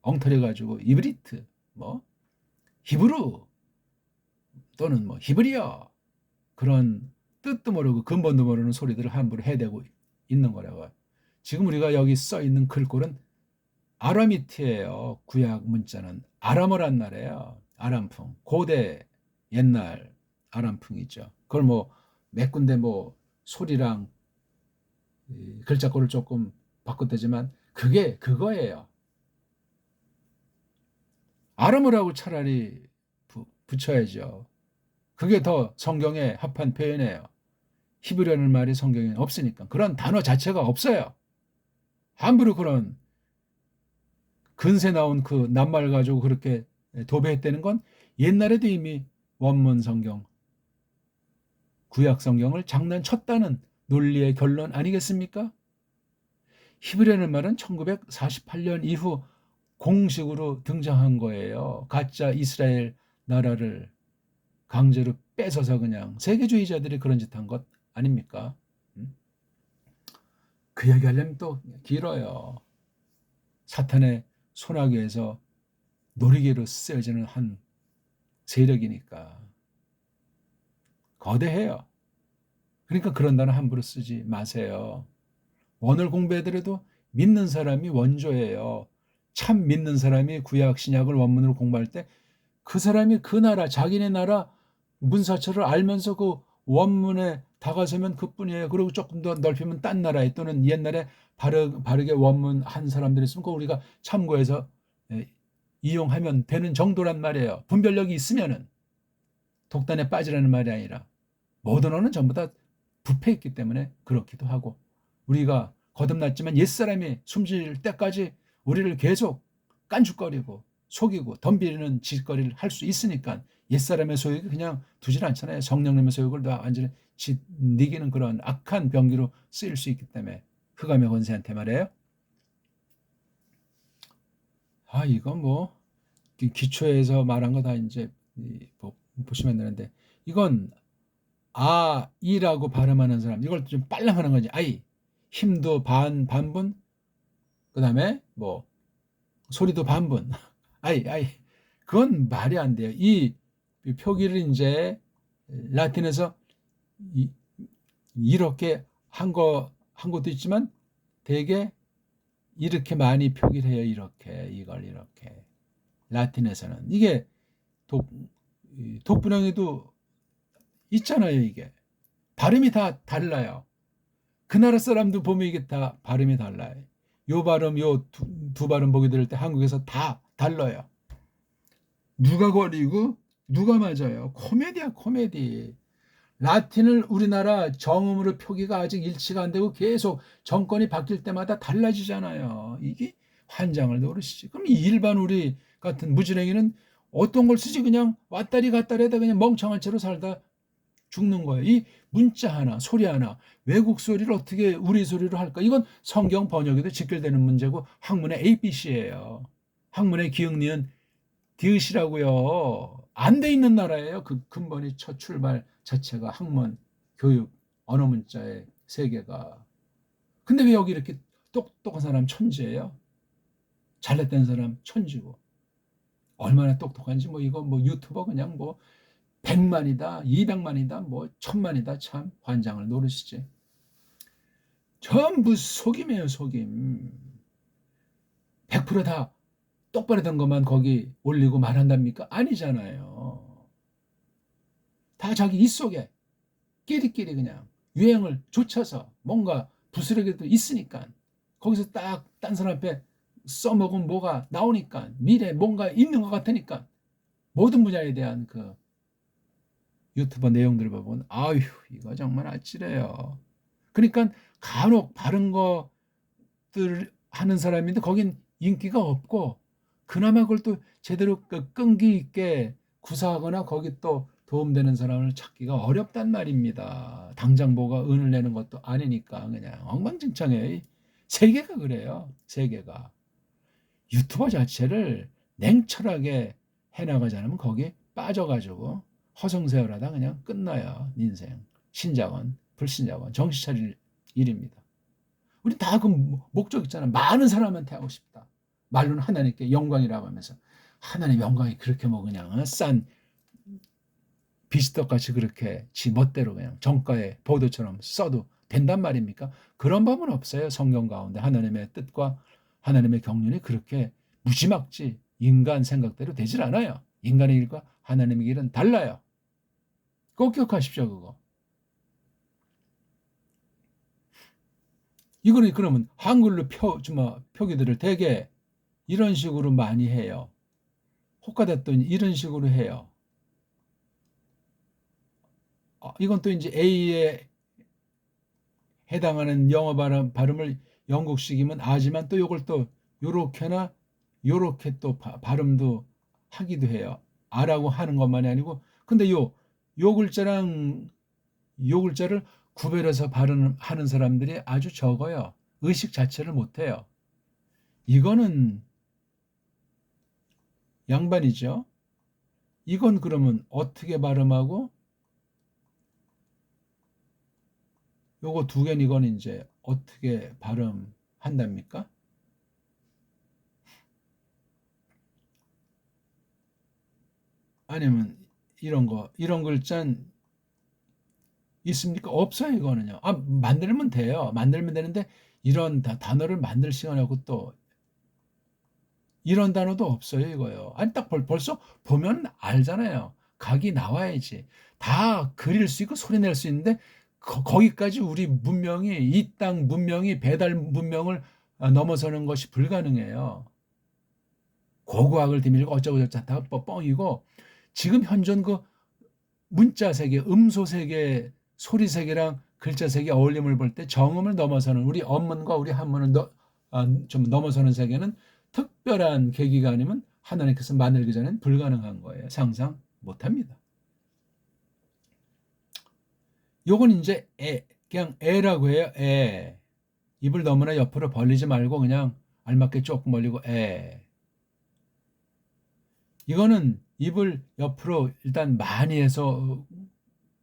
엉터리 가지고 이브리트, 뭐 히브루 또는 뭐 히브리어 그런 뜻도 모르고 근본도 모르는 소리들을 함부로 해대고 있는 거라고. 지금 우리가 여기 써 있는 글꼴은 아라미트예요. 구약 문자는 아람어란 말이에요. 아람풍. 고대 옛날 아람풍이죠. 그걸 뭐 몇 군데 뭐 소리랑 글자꼴을 조금 바꿨다지만 그게 그거예요. 아람어라고 차라리 붙여야죠. 그게 더 성경에 합한 표현이에요. 히브리어라는 말이 성경에 없으니까. 그런 단어 자체가 없어요. 함부로 그런 근세 나온 그 낱말 가지고 그렇게 도배했다는 건 옛날에도 이미 원문 성경, 구약 성경을 장난쳤다는 논리의 결론 아니겠습니까? 히브리어라는 말은 1948년 이후 공식으로 등장한 거예요. 가짜 이스라엘 나라를 강제로 뺏어서 그냥 세계주의자들이 그런 짓 한 것 아닙니까? 그 얘기하려면 또 길어요. 사탄의 손아귀에서 놀이개로 쓰여지는 한 세력이니까 거대해요. 그러니까 그런 단어 함부로 쓰지 마세요. 원어를 공부해더라도 믿는 사람이 원조예요. 참 믿는 사람이 구약 신약을 원문으로 공부할 때 그 사람이 그 나라 자기네 나라 문사처를 알면서 그 원문에 다가서면 그뿐이에요. 그리고 조금 더 넓히면 딴 나라에 또는 옛날에 바르게 원문 한 사람들이 있으면 그거 우리가 참고해서 이용하면 되는 정도란 말이에요. 분별력이 있으면은 독단에 빠지라는 말이 아니라 모든 언어는 전부 다 부패했기 때문에 그렇기도 하고 우리가 거듭났지만 옛사람이 숨질 때까지 우리를 계속 깐죽거리고 속이고 덤비는 짓거리를 할 수 있으니까 옛사람의 소욕이 그냥 두질 않잖아요. 성령님의 소욕을 다 완전히 짓이기는 그런 악한 병기로 쓰일 수 있기 때문에 흑암의 권세한테 말이에요. 이건 뭐 기초에서 말한 거 다 이제 보시면 되는데 이건 이라고 발음하는 사람 이걸 좀 빨라하는 거지. 힘도 반분 그다음에 뭐 소리도 반분 그건 말이 안 돼요. 이 표기를 이제 라틴에서 이렇게 한 것도 있지만 되게 이렇게 많이 표기를 해요. 이걸 이렇게 라틴에서는 이게 독분형에도 있잖아요. 이게 발음이 다 달라요. 그 나라 사람도 보면 이게 다 발음이 달라요. 요 발음, 요 두 발음 보게 될 때 한국에서 다 달라요. 누가 거리고 누가 맞아요. 코미디야, 코미디. 라틴을 우리나라 정음으로 표기가 아직 일치가 안 되고 계속 정권이 바뀔 때마다 달라지잖아요. 이게 환장을 노르시지. 그럼 일반 우리 같은 무지랭이는 어떤 걸 쓰지 그냥 왔다리 갔다리 하다 그냥 멍청한 채로 살다 죽는 거예요. 이 문자 하나, 소리 하나, 외국 소리를 어떻게 우리 소리로 할까? 이건 성경 번역에도 직결되는 문제고 학문의 ABC예요. 학문의 기억, 니은, 디귿이라고요. 안 돼 있는 나라예요. 그 근본이 첫 출발 자체가 학문, 교육, 언어 문자의 세계가. 근데 왜 여기 이렇게 똑똑한 사람 천지예요? 잘났던 사람 천지고. 얼마나 똑똑한지 이거 유튜버 그냥 100만이다, 200만이다, 1000만이다. 참 환장을 노르시지. 전부 속임이에요, 속임. 100%다 똑바로 된 것만 거기 올리고 말한답니까? 아니잖아요. 다 자기 입 속에 끼리끼리 그냥 유행을 좇아서 뭔가 부스러기도 있으니까 거기서 딱 딴 사람 앞에 써먹으면 뭐가 나오니까 미래에 뭔가 있는 것 같으니까 모든 분야에 대한 그 유튜버 내용들을 보면 이거 정말 아찔해요. 그러니까 간혹 바른 것들 하는 사람인데 거긴 인기가 없고 그나마 그걸 또 제대로 끈기 있게 구사하거나 거기 또 도움되는 사람을 찾기가 어렵단 말입니다. 당장 뭐가 은을 내는 것도 아니니까 그냥 엉망진창해. 세계가 그래요. 세계가. 유튜버 자체를 냉철하게 해나가지 않으면 거기에 빠져가지고 허송세월하다 그냥 끝나요. 인생. 신자건 불신자건 정신 차릴 일입니다. 우리 다 그 목적 있잖아. 많은 사람한테 하고 싶다. 말로는 하나님께 영광이라고 하면서 하나님 영광이 그렇게 뭐 그냥 싼 비스떡같이 그렇게 지 멋대로 그냥 정가에 보도처럼 써도 된단 말입니까? 그런 법은 없어요. 성경 가운데 하나님의 뜻과 하나님의 경륜이 그렇게 무지막지 인간 생각대로 되질 않아요. 인간의 일과 하나님의 일은 달라요. 꼭 기억하십시오. 그거. 이거는 그러면 한글로 표기들을 되게 이런 식으로 많이 해요. 혹가됐더니 이런 식으로 해요. 이건 또 이제 A에 해당하는 영어 발음을 영국식이면 A지만 또 이걸 또 요렇게나 요렇게 또 발음도 하기도 해요. A라고 하는 것만이 아니고 근데 요 글자랑 요 글자를 구별해서 발음하는 사람들이 아주 적어요. 의식 자체를 못해요. 이거는 양반이죠. 이건 그러면 어떻게 발음하고 요거 두 개는 이건 이제 어떻게 발음한답니까? 아니면 이런 글자는 있습니까? 없어요, 이거는요. 만들면 돼요. 만들면 되는데 이런 단어를 만들 시간이 없고 또 이런 단어도 없어요, 이거요. 아니 딱 벌써 보면 알잖아요. 각이 나와야지. 다 그릴 수 있고 소리 낼 수 있는데 거기까지 우리 문명이 이 땅 문명이 배달 문명을 넘어서는 것이 불가능해요. 고고학을 디밀고 어쩌고저쩌고 다 뻥이고 지금 현존 그 문자 세계, 음소 세계, 소리 세계랑 글자 세계 어울림을 볼 때 정음을 넘어서는 우리 언문과 우리 한문을 좀 넘어서는 세계는 특별한 계기가 아니면 하나님께서 만들기 전엔 불가능한 거예요. 상상 못합니다. 요건 이제 그냥 애라고 해요. 애. 입을 너무나 옆으로 벌리지 말고 그냥 알맞게 조금 벌리고 애. 이거는 입을 옆으로 일단 많이 해서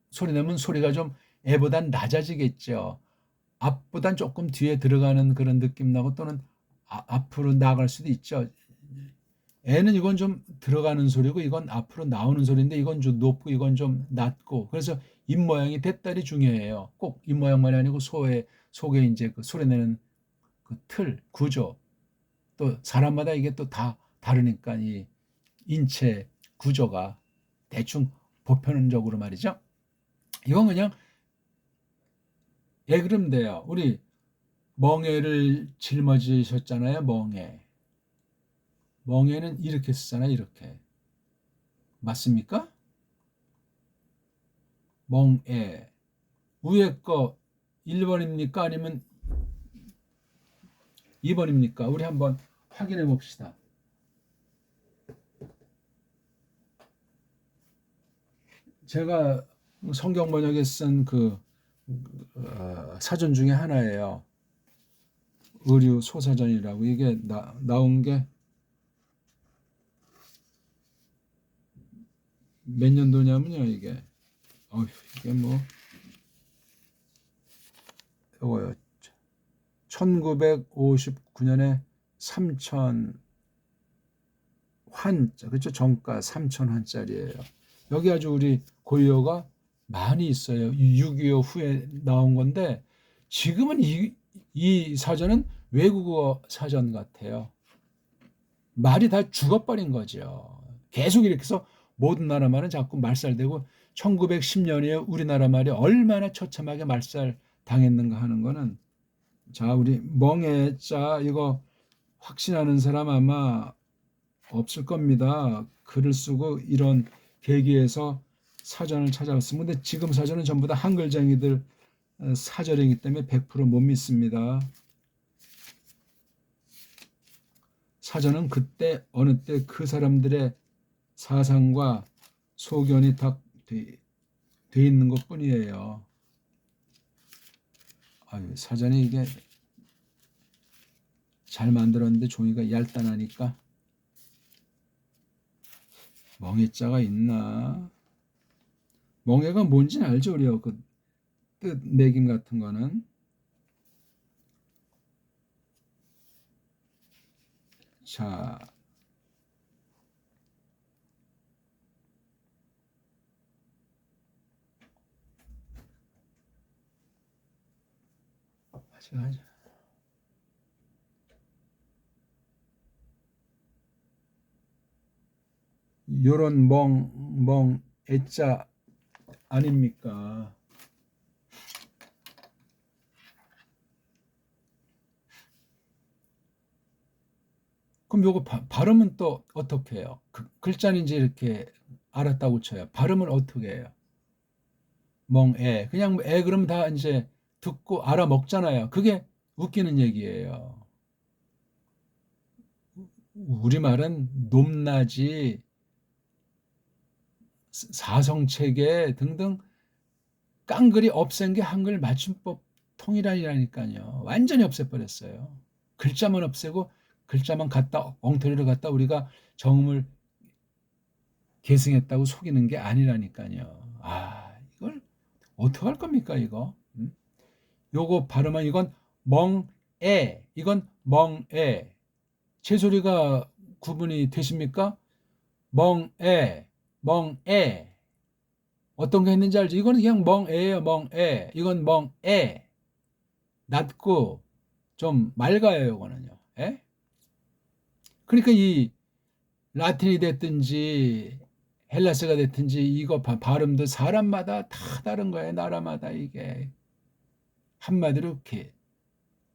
소리 내면 소리가 좀 애보단 낮아지겠죠. 앞보단 조금 뒤에 들어가는 그런 느낌 나고 또는 앞으로 나갈 수도 있죠. 애는 이건 좀 들어가는 소리고 이건 앞으로 나오는 소리인데 이건 좀 높고 이건 좀 낮고 그래서 입 모양이 대단히 중요해요. 꼭 입 모양만이 아니고 속에 이제 그 소리 내는 그 틀, 구조 또 사람마다 이게 또 다 다르니까 이 인체 구조가 대충 보편적으로 말이죠. 이건 그냥 예 그러면 돼요. 우리 멍에를 짊어지셨잖아요. 멍에는 이렇게 쓰잖아요. 이렇게 맞습니까? 멍에 위에 거 1번입니까? 아니면 2번입니까? 우리 한번 확인해 봅시다. 제가 성경 번역에 쓴 그 사전 중에 하나예요. 의류 소사전이라고 이게 나온 게 몇 년도냐면요. 이게 이게 뭐 이거요. 1959년에 3,000 환자 그렇죠. 정가 3,000환짜리예요. 여기 아주 우리 고유어가 많이 있어요. 6.25 후에 나온 건데 지금은 이 사전은 외국어 사전 같아요. 말이 다 죽어버린 거죠. 계속 이렇게 해서 모든 나라 말은 자꾸 말살되고 1910년에 우리나라 말이 얼마나 처참하게 말살 당했는가 하는 거는 자 우리 멍해자 이거 확신하는 사람 아마 없을 겁니다. 글을 쓰고 이런 계기에서 사전을 찾아왔습니다. 근데 지금 사전은 전부 다 한글쟁이들 사절이기 때문에 100%못 믿습니다. 사전은 그때 어느 때 그 사람들의 사상과 소견이 다 돼 있는 것뿐이에요. 아유, 사전이 이게 잘 만들었는데 종이가 얇단하니까 멍해자가 있나? 멍해가 뭔지는 알죠, 우리요. 그 뜻 매김 같은 거는. 자, 하자. 요런 애자 아닙니까? 그럼 요거 발음은 또 어떻게 해요? 글자는 이제 이렇게 알았다고 쳐요. 발음을 어떻게 해요? 그냥 애 그러면 다 이제 듣고 알아먹잖아요. 그게 웃기는 얘기예요. 우리말은 높낮이, 사성체계 등등 깡그리 없앤 게 한글 맞춤법 통일안이라니까요. 완전히 없애버렸어요. 글자만 없애고 글자만 갖다 엉터리로 갖다 우리가 정음을 계승했다고 속이는 게 아니라니까요. 이걸 어떻게 할 겁니까 이거? 요거 발음은 이건 이건 멍에. 제 소리가 구분이 되십니까? 멍에, 멍에. 어떤 게 있는지 알죠? 이거는 그냥 멍에예요, 멍에. 이건 멍에. 낮고 좀 맑아요, 이거는요. 에? 그러니까 이 라틴이 됐든지 헬라스가 됐든지 이거 발음도 사람마다 다 다른 거예요. 나라마다 이게 한마디로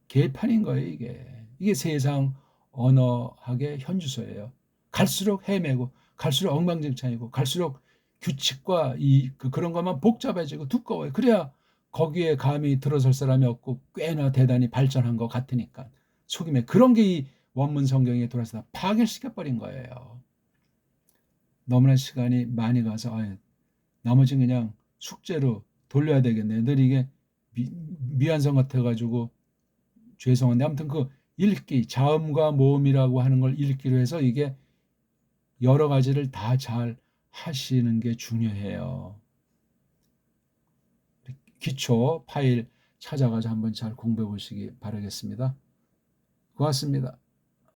개판인 거예요, 이게. 이게 세상 언어학의 현주소예요. 갈수록 헤매고 갈수록 엉망진창이고 갈수록 규칙과 그런 것만 복잡해지고 두꺼워요. 그래야 거기에 감히 들어설 사람이 없고 꽤나 대단히 발전한 것 같으니까 속임에 그런 게 이 원문 성경에 들어와서 파괴시켜버린 거예요. 너무나 시간이 많이 가서 나머지는 그냥 숙제로 돌려야 되겠네. 늘 이게 미완성 같아가지고 죄송한데 아무튼 그 읽기, 자음과 모음이라고 하는 걸 읽기로 해서 이게 여러 가지를 다 잘 하시는 게 중요해요. 기초 파일 찾아가서 한번 잘 공부해 보시기 바라겠습니다. 고맙습니다.